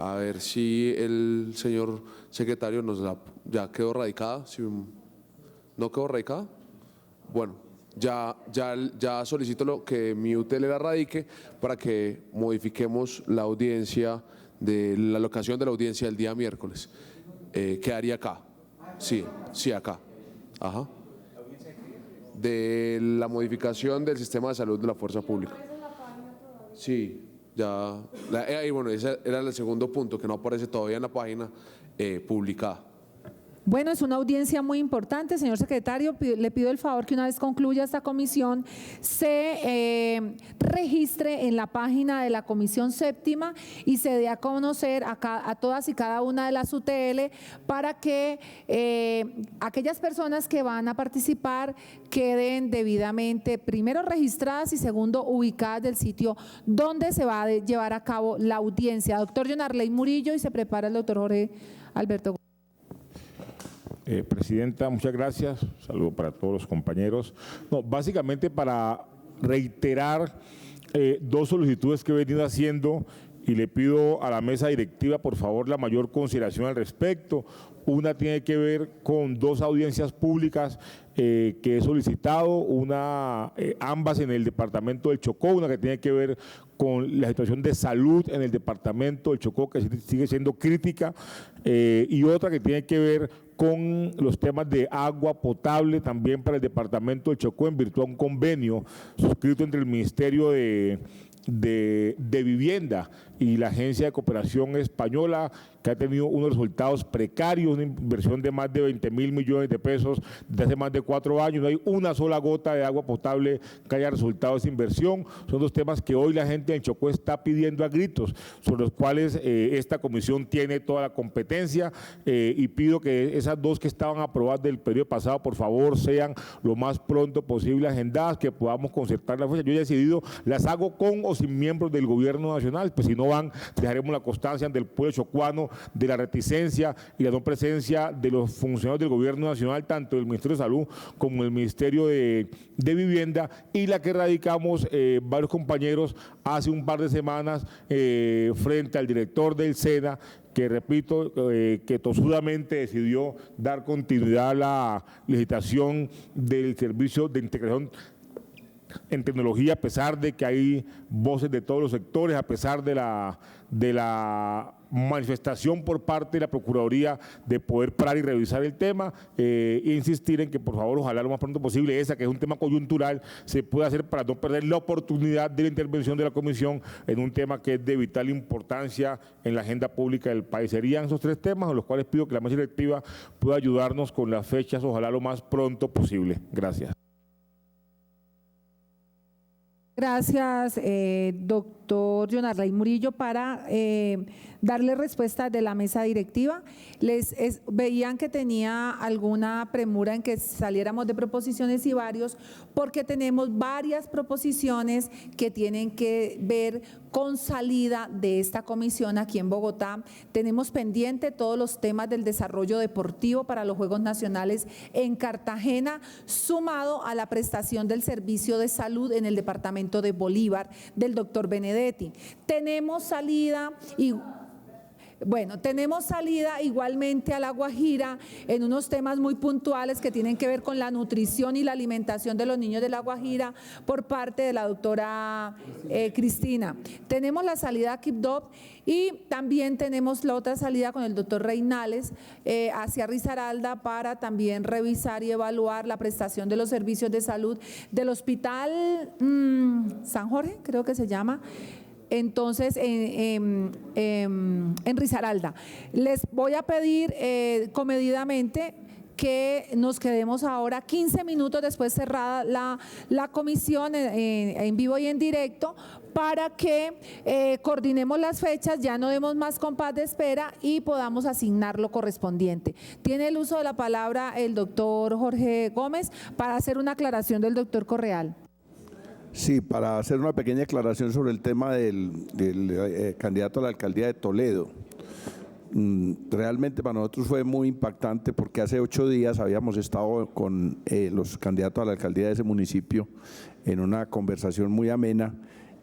A ver si el señor secretario ya quedó radicada. ¿No quedó radicada? Bueno, ya solicito que mi UTE la radique para que modifiquemos la audiencia, la locación de la audiencia del día miércoles. Quedaría acá. Sí, acá. Ajá. De la modificación del sistema de salud de la fuerza pública. Sí, ya. Bueno, ese era el segundo punto, que no aparece todavía en la página publicada. Bueno, es una audiencia muy importante, señor secretario. Le pido el favor que una vez concluya esta comisión se registre en la página de la Comisión Séptima y se dé a conocer a todas y cada una de las UTL para que aquellas personas que van a participar queden debidamente, primero registradas y segundo ubicadas del sitio donde se va a llevar a cabo la audiencia. Doctor John Arley Murillo, y se prepara el doctor Jorge Alberto. Presidenta, muchas gracias. Un saludo para todos los compañeros. No, básicamente para reiterar dos solicitudes que he venido haciendo y le pido a la mesa directiva, por favor, la mayor consideración al respecto. Una tiene que ver con dos audiencias públicas que he solicitado, ambas en el departamento del Chocó, una que tiene que ver con la situación de salud en el departamento del Chocó, que sigue siendo crítica, y otra que tiene que ver con los temas de agua potable también para el departamento del Chocó, en virtud de un convenio suscrito entre el Ministerio de Vivienda y la Agencia de Cooperación Española, que ha tenido unos resultados precarios, una inversión de más de 20.000 millones de pesos desde hace más de 4 años. No hay una sola gota de agua potable que haya resultado de esa inversión. Son dos temas que hoy la gente en Chocó está pidiendo a gritos, sobre los cuales esta comisión tiene toda la competencia, y pido que esas dos que estaban aprobadas del periodo pasado, por favor, sean lo más pronto posible agendadas, que podamos concertar la fecha. Yo he decidido, las hago con o sin miembros del gobierno nacional, pues si no van, dejaremos la constancia del pueblo chocuano de la reticencia y la no presencia de los funcionarios del gobierno nacional, tanto del Ministerio de Salud como del Ministerio de Vivienda, y la que radicamos varios compañeros hace un par de semanas frente al director del SENA, que repito, que tosudamente decidió dar continuidad a la licitación del servicio de integración en tecnología, a pesar de que hay voces de todos los sectores, a pesar de la manifestación por parte de la Procuraduría de poder parar y revisar el tema, e insistir en que, por favor, ojalá lo más pronto posible, que es un tema coyuntural, se pueda hacer para no perder la oportunidad de la intervención de la Comisión en un tema que es de vital importancia en la agenda pública del país. Serían esos tres temas, a los cuales pido que la mesa directiva pueda ayudarnos con las fechas, ojalá lo más pronto posible. Gracias. Gracias, doctor Jonarley Murillo, para darle respuesta de la mesa directiva. Veían que tenía alguna premura en que saliéramos de proposiciones y varios, porque tenemos varias proposiciones que tienen que ver con salida de esta comisión aquí en Bogotá. Tenemos pendiente todos los temas del desarrollo deportivo para los Juegos Nacionales en Cartagena, sumado a la prestación del servicio de salud en el departamento de Bolívar del doctor Benedetti. Tenemos salida igualmente a La Guajira en unos temas muy puntuales que tienen que ver con la nutrición y la alimentación de los niños de La Guajira por parte de la doctora Cristina. Tenemos la salida a Quibdó y también tenemos la otra salida con el doctor Reinales hacia Risaralda para también revisar y evaluar la prestación de los servicios de salud del Hospital San Jorge, creo que se llama. Entonces, en Risaralda. Les voy a pedir comedidamente que nos quedemos ahora 15 minutos después cerrada la comisión en vivo y en directo para que coordinemos las fechas, ya no demos más compás de espera y podamos asignar lo correspondiente. Tiene el uso de la palabra el doctor Jorge Gómez para hacer una aclaración del doctor Correal. Sí, para hacer una pequeña aclaración sobre el tema del candidato a la alcaldía de Toledo. Realmente para nosotros fue muy impactante porque hace 8 días habíamos estado con los candidatos a la alcaldía de ese municipio en una conversación muy amena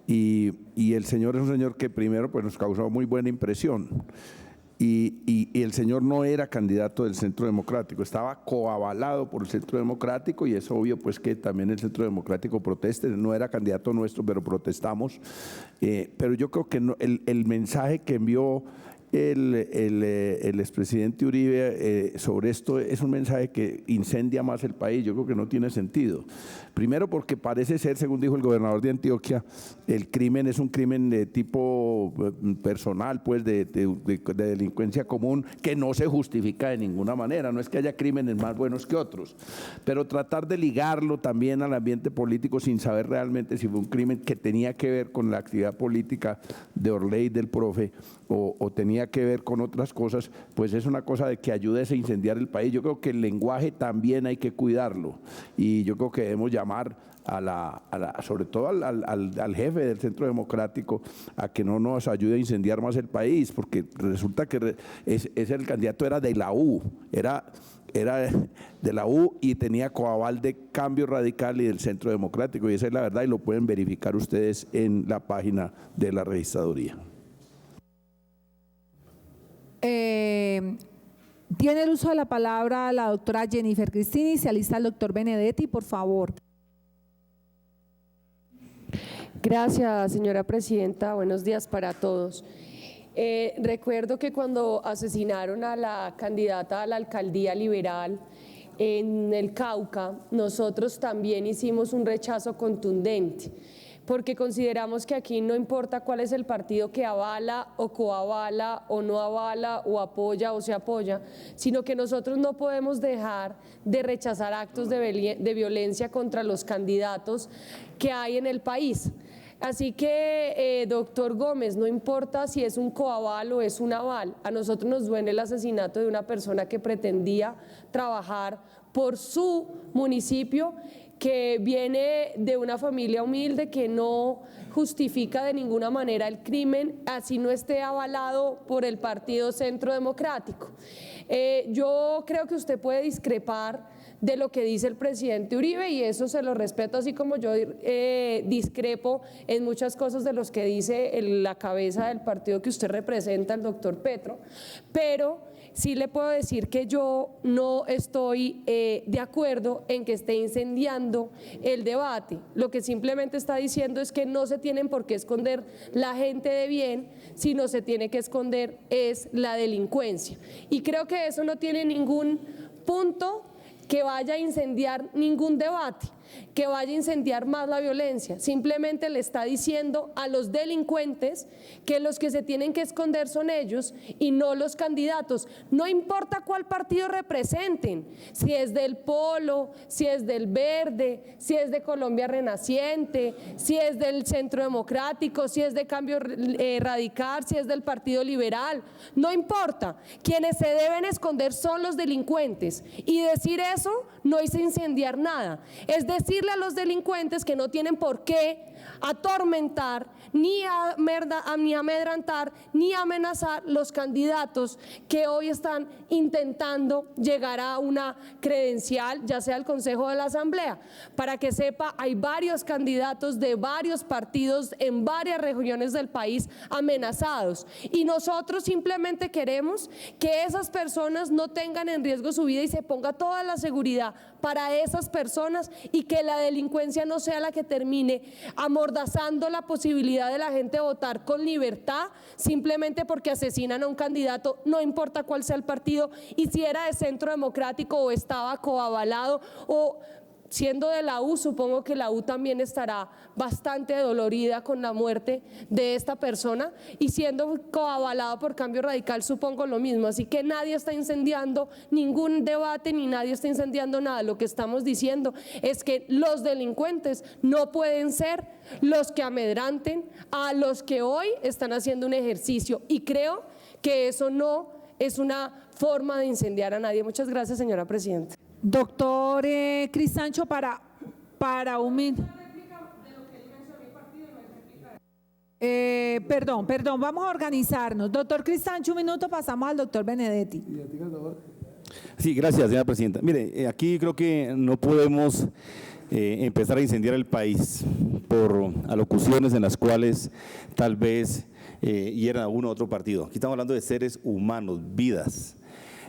y el señor es un señor que primero pues nos causó muy buena impresión. Y el señor no era candidato del Centro Democrático, estaba coavalado por el Centro Democrático y es obvio pues que también el Centro Democrático proteste, no era candidato nuestro, pero protestamos. Pero yo creo que el mensaje que envió el expresidente Uribe sobre esto es un mensaje que incendia más el país. Yo creo que no tiene sentido. Primero porque parece ser, según dijo el gobernador de Antioquia, el crimen es un crimen de tipo personal, pues de delincuencia común que no se justifica de ninguna manera. No es que haya crímenes más buenos que otros, pero tratar de ligarlo también al ambiente político sin saber realmente si fue un crimen que tenía que ver con la actividad política de Orley, del profe, o tenía que ver con otras cosas, pues es una cosa de que ayude a incendiar el país. Yo creo que el lenguaje también hay que cuidarlo y yo creo que debemos llamar sobre todo al jefe del Centro Democrático a que no nos ayude a incendiar más el país, porque resulta que el candidato era de la U, era de la U y tenía coaval de Cambio Radical y del Centro Democrático, y esa es la verdad y lo pueden verificar ustedes en la página de la registraduría. Tiene el uso de la palabra la doctora Jennifer Cristina y se alista el doctor Benedetti, por favor. Gracias, señora presidenta. Buenos días para todos. Recuerdo que cuando asesinaron a la candidata a la alcaldía liberal en el Cauca, nosotros también hicimos un rechazo contundente, porque consideramos que aquí no importa cuál es el partido que avala o coavala o no avala o apoya o se apoya, sino que nosotros no podemos dejar de rechazar actos de violencia contra los candidatos que hay en el país. Así que, doctor Gómez, no importa si es un coaval o es un aval, a nosotros nos duele el asesinato de una persona que pretendía trabajar por su municipio, que viene de una familia humilde, que no justifica de ninguna manera el crimen, así no esté avalado por el Partido Centro Democrático. Yo creo que usted puede discrepar de lo que dice el presidente Uribe y eso se lo respeto, así como yo discrepo en muchas cosas de los que dice la cabeza del partido que usted representa, el doctor Petro, pero sí le puedo decir que yo no estoy de acuerdo en que esté incendiando el debate. Lo que simplemente está diciendo es que no se tienen por qué esconder la gente de bien, sino se tiene que esconder es la delincuencia. Y creo que eso no tiene ningún punto que vaya a incendiar ningún debate. que vaya a incendiar más la violencia, simplemente le está diciendo a los delincuentes que los que se tienen que esconder son ellos y no los candidatos, no importa cuál partido representen, si es del Polo, si es del Verde, si es de Colombia Renaciente, si es del Centro Democrático, si es de Cambio Radical, si es del Partido Liberal, no importa, quienes se deben esconder son los delincuentes, y decir eso no es incendiar nada, es decirle a los delincuentes que no tienen por qué atormentar, ni amedrentar, ni amenazar los candidatos que hoy están intentando llegar a una credencial, ya sea al Consejo de la Asamblea. Para que sepa, hay varios candidatos de varios partidos en varias regiones del país amenazados, y nosotros simplemente queremos que esas personas no tengan en riesgo su vida y se ponga toda la seguridad para esas personas, y que la delincuencia no sea la que termine amordazando la posibilidad de la gente de votar con libertad simplemente porque asesinan a un candidato, no importa cuál sea el partido, y si era de Centro Democrático o estaba coavalado, o siendo de la U, supongo que la U también estará bastante dolorida con la muerte de esta persona, y siendo coavalado por Cambio Radical, supongo lo mismo. Así que nadie está incendiando ningún debate, ni nadie está incendiando nada. Lo que estamos diciendo es que los delincuentes no pueden ser los que amedranten a los que hoy están haciendo un ejercicio, y creo que eso no es una forma de incendiar a nadie. Muchas gracias, señora presidenta. Doctor Cristancho, para un minuto. Perdón, vamos a organizarnos. Doctor Cristancho, un minuto, pasamos al doctor Benedetti. Sí, gracias, señora presidenta. Mire, aquí creo que no podemos empezar a incendiar el país por alocuciones en las cuales tal vez hieran a uno u otro partido. Aquí estamos hablando de seres humanos, vidas.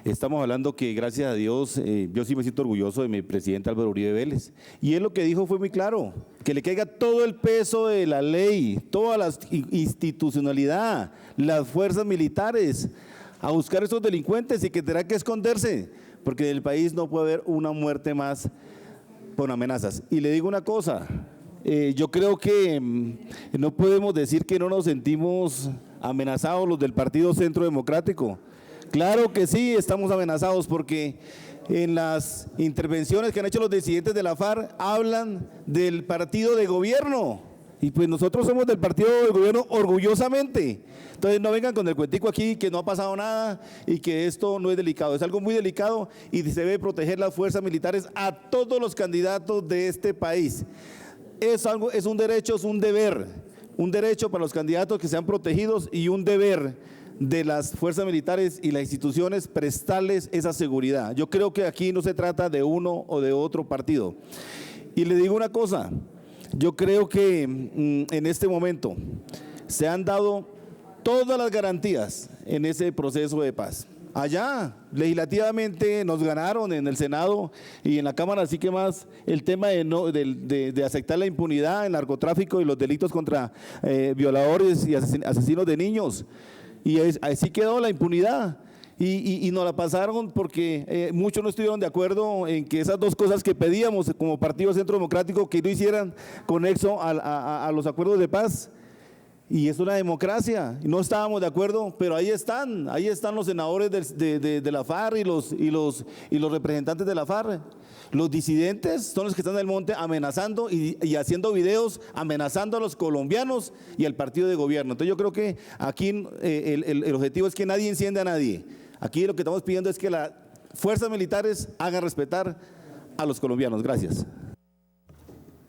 Estamos hablando que, gracias a Dios, yo sí me siento orgulloso de mi presidente Álvaro Uribe Vélez. Y él lo que dijo fue muy claro, que le caiga todo el peso de la ley, toda la institucionalidad, las fuerzas militares, a buscar a estos delincuentes, y que tendrá que esconderse, porque en el país no puede haber una muerte más por amenazas. Y le digo una cosa, yo creo que no podemos decir que no nos sentimos amenazados los del Partido Centro Democrático. Claro que sí, estamos amenazados, porque en las intervenciones que han hecho los disidentes de la FARC hablan del partido de gobierno, y pues nosotros somos del partido de gobierno orgullosamente. Entonces no vengan con el cuentico aquí que no ha pasado nada y que esto no es delicado. Es algo muy delicado, y se debe proteger las fuerzas militares a todos los candidatos de este país. Es un derecho, es un derecho para los candidatos que sean protegidos, y un deber de las fuerzas militares y las instituciones prestarles esa seguridad. Yo creo que aquí no se trata de uno o de otro partido. Y le digo una cosa, yo creo que en este momento se han dado todas las garantías en ese proceso de paz. Allá, legislativamente, nos ganaron en el Senado y en la Cámara, así que más el tema de aceptar la impunidad, el narcotráfico y los delitos contra violadores y asesinos de niños. Y así quedó la impunidad, y nos la pasaron porque muchos no estuvieron de acuerdo en que esas dos cosas que pedíamos como Partido Centro Democrático, que no hicieran conexo a los acuerdos de paz. Y es una democracia, no estábamos de acuerdo, pero ahí están los senadores de la FARC y los representantes de la FARC. Los disidentes son los que están en el monte amenazando y haciendo videos amenazando a los colombianos y al partido de gobierno. Entonces yo creo que aquí el objetivo es que nadie encienda a nadie. Aquí lo que estamos pidiendo es que las fuerzas militares hagan respetar a los colombianos. Gracias.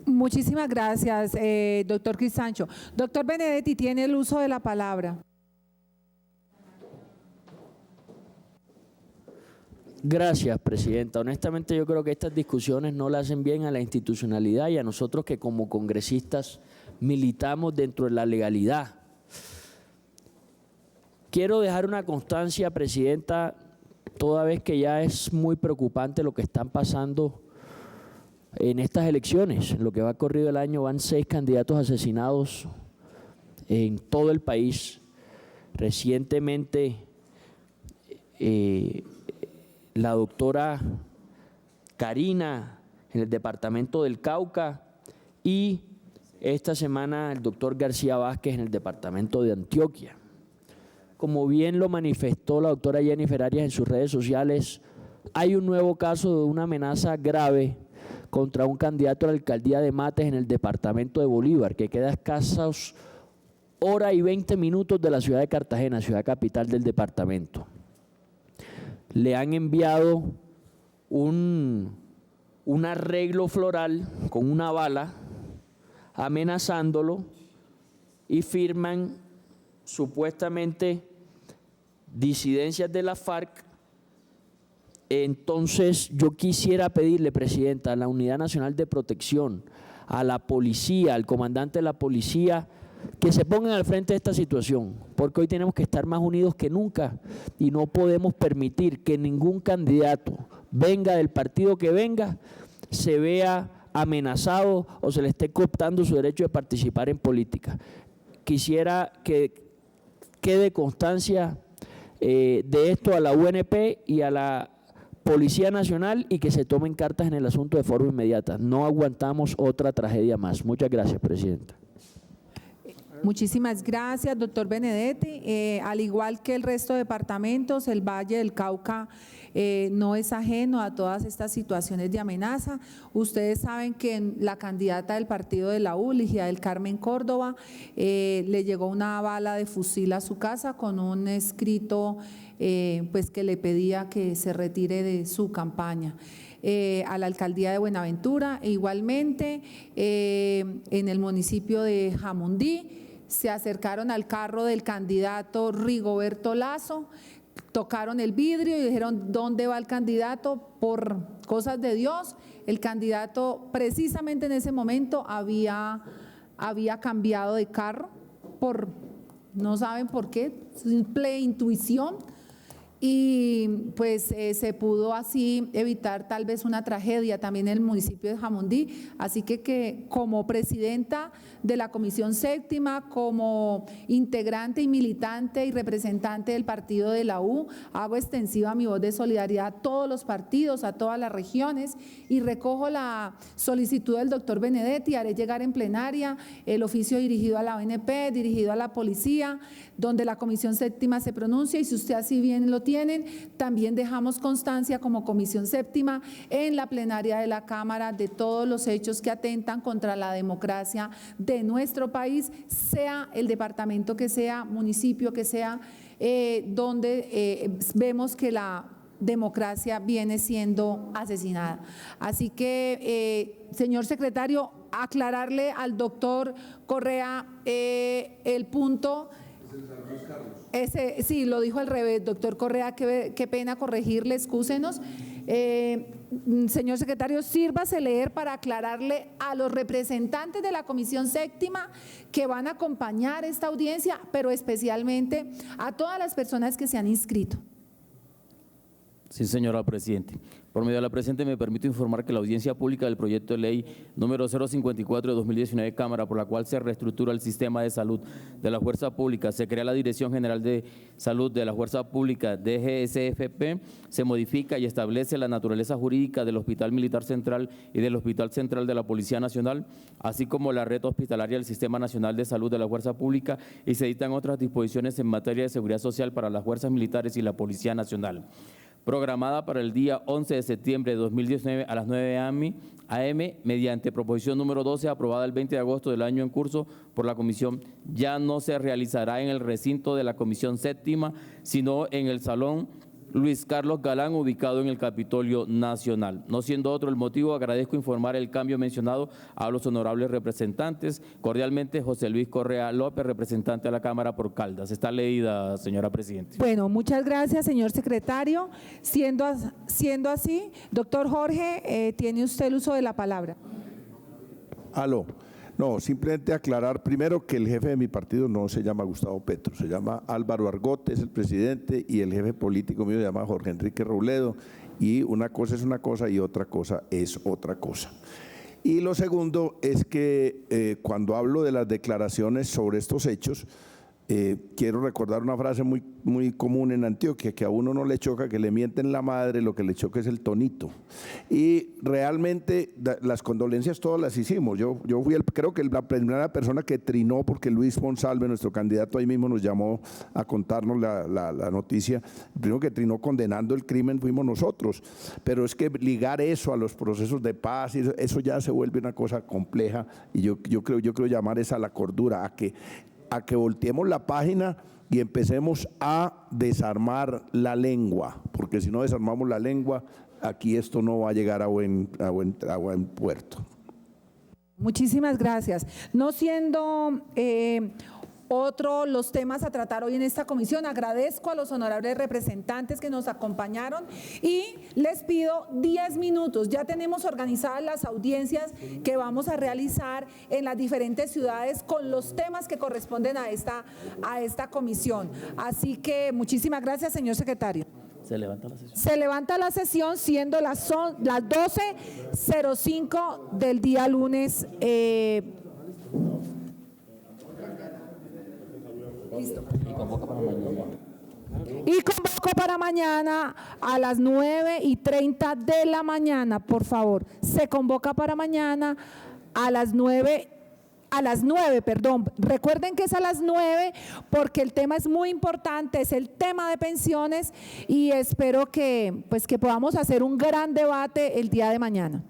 Muchísimas gracias, doctor Cristancho. Doctor Benedetti, tiene el uso de la palabra. Gracias, presidenta. Honestamente, yo creo que estas discusiones no le hacen bien a la institucionalidad y a nosotros que como congresistas militamos dentro de la legalidad. Quiero dejar una constancia, presidenta, toda vez que ya es muy preocupante lo que están pasando en estas elecciones. En lo que va corrido el año van 6 candidatos asesinados en todo el país. Recientemente, la doctora Karina en el departamento del Cauca, y esta semana el doctor García Vázquez en el departamento de Antioquia. Como bien lo manifestó la doctora Jennifer Arias en sus redes sociales, hay un nuevo caso de una amenaza grave contra un candidato a la alcaldía de Mates en el departamento de Bolívar, que queda a escasas hora y 20 minutos de la ciudad de Cartagena, ciudad capital del departamento. Le han enviado un arreglo floral con una bala, amenazándolo, y firman supuestamente disidencias de la FARC. Entonces yo quisiera pedirle, Presidenta, a la Unidad Nacional de Protección, a la policía, al comandante de la policía, que se pongan al frente de esta situación, porque hoy tenemos que estar más unidos que nunca y no podemos permitir que ningún candidato, venga del partido que venga, se vea amenazado o se le esté cooptando su derecho de participar en política. Quisiera que quede constancia de esto a la UNP y a la Policía Nacional y que se tomen cartas en el asunto de forma inmediata. No aguantamos otra tragedia más. Muchas gracias, Presidenta. Muchísimas gracias, doctor Benedetti. Al igual que el resto de departamentos, el Valle del Cauca no es ajeno a todas estas situaciones de amenaza. Ustedes saben que la candidata del partido de la U, Ligia del Carmen Córdoba, le llegó una bala de fusil a su casa con un escrito pues que le pedía que se retire de su campaña. A la alcaldía de Buenaventura, e igualmente en el municipio de Jamundí, se acercaron al carro del candidato Rigoberto Lazo, tocaron el vidrio y dijeron: ¿dónde va el candidato? Por cosas de Dios, el candidato precisamente en ese momento había cambiado de carro, no saben por qué, simple intuición. Y pues se pudo así evitar tal vez una tragedia también en el municipio de Jamundí. Así que como presidenta de la Comisión Séptima, como integrante y militante y representante del partido de la U, hago extensiva mi voz de solidaridad a todos los partidos, a todas las regiones, y recojo la solicitud del doctor Benedetti. Haré llegar en plenaria el oficio dirigido a la ONP, dirigido a la policía, donde la Comisión Séptima se pronuncia, y si usted así bien lo tienen, también dejamos constancia como Comisión Séptima en la plenaria de la Cámara de todos los hechos que atentan contra la democracia de nuestro país, sea el departamento que sea, municipio que sea, donde vemos que la democracia viene siendo asesinada. Así que, señor secretario, aclararle al doctor Correa el punto. Sí, lo dijo al revés, doctor Correa, qué pena corregirle, excúsenos. Señor secretario, sírvase leer para aclararle a los representantes de la Comisión Séptima que van a acompañar esta audiencia, pero especialmente a todas las personas que se han inscrito. Sí, señora Presidente. Por medio de la presente me permito informar que la audiencia pública del proyecto de ley número 054 de 2019 Cámara, por la cual se reestructura el sistema de salud de la Fuerza Pública, se crea la Dirección General de Salud de la Fuerza Pública, DGSFP, se modifica y establece la naturaleza jurídica del Hospital Militar Central y del Hospital Central de la Policía Nacional, así como la red hospitalaria del Sistema Nacional de Salud de la Fuerza Pública, y se dictan otras disposiciones en materia de seguridad social para las fuerzas militares y la Policía Nacional. Programada para el día 11 de septiembre de 2019 a las 9 a.m. mediante proposición número 12 aprobada el 20 de agosto del año en curso por la Comisión, ya no se realizará en el recinto de la Comisión Séptima, sino en el Salón Luis Carlos Galán, ubicado en el Capitolio Nacional. No siendo otro el motivo, agradezco informar el cambio mencionado a los honorables representantes. Cordialmente, José Luis Correa López, representante de la Cámara por Caldas. Está leída, señora Presidenta. Bueno, muchas gracias, señor secretario. Siendo así, doctor Jorge, tiene usted el uso de la palabra. Aló. No, simplemente aclarar primero que el jefe de mi partido no se llama Gustavo Petro, se llama Álvaro Argote, es el presidente, y el jefe político mío se llama Jorge Enrique Robledo, y una cosa es una cosa y otra cosa es otra cosa. Y lo segundo es que cuando hablo de las declaraciones sobre estos hechos, quiero recordar una frase muy común en Antioquia, que a uno no le choca que le mienten la madre, lo que le choca es el tonito. Y realmente las condolencias todas las hicimos. Yo fui creo que la primera persona que trinó, porque Luis Monsalve, nuestro candidato, ahí mismo nos llamó a contarnos la noticia. El primero que trinó condenando el crimen fuimos nosotros. Pero es que ligar eso a los procesos de paz, eso ya se vuelve una cosa compleja, y yo creo llamar esa a la cordura, a que volteemos la página y empecemos a desarmar la lengua, porque si no desarmamos la lengua, aquí esto no va a llegar a buen puerto. Muchísimas gracias. No siendo otro los temas a tratar hoy en esta comisión, agradezco a los honorables representantes que nos acompañaron y les pido 10 minutos. Ya tenemos organizadas las audiencias que vamos a realizar en las diferentes ciudades con los temas que corresponden a esta comisión. Así que muchísimas gracias, señor secretario. Se levanta la sesión. Se levanta la sesión siendo las 12:05 del día lunes. Listo. Y convoca para mañana. Y convoco para mañana a las 9:30 de la mañana, por favor. Se convoca para mañana a las 9, perdón. Recuerden que es a las 9 porque el tema es muy importante, es el tema de pensiones y espero que podamos hacer un gran debate el día de mañana.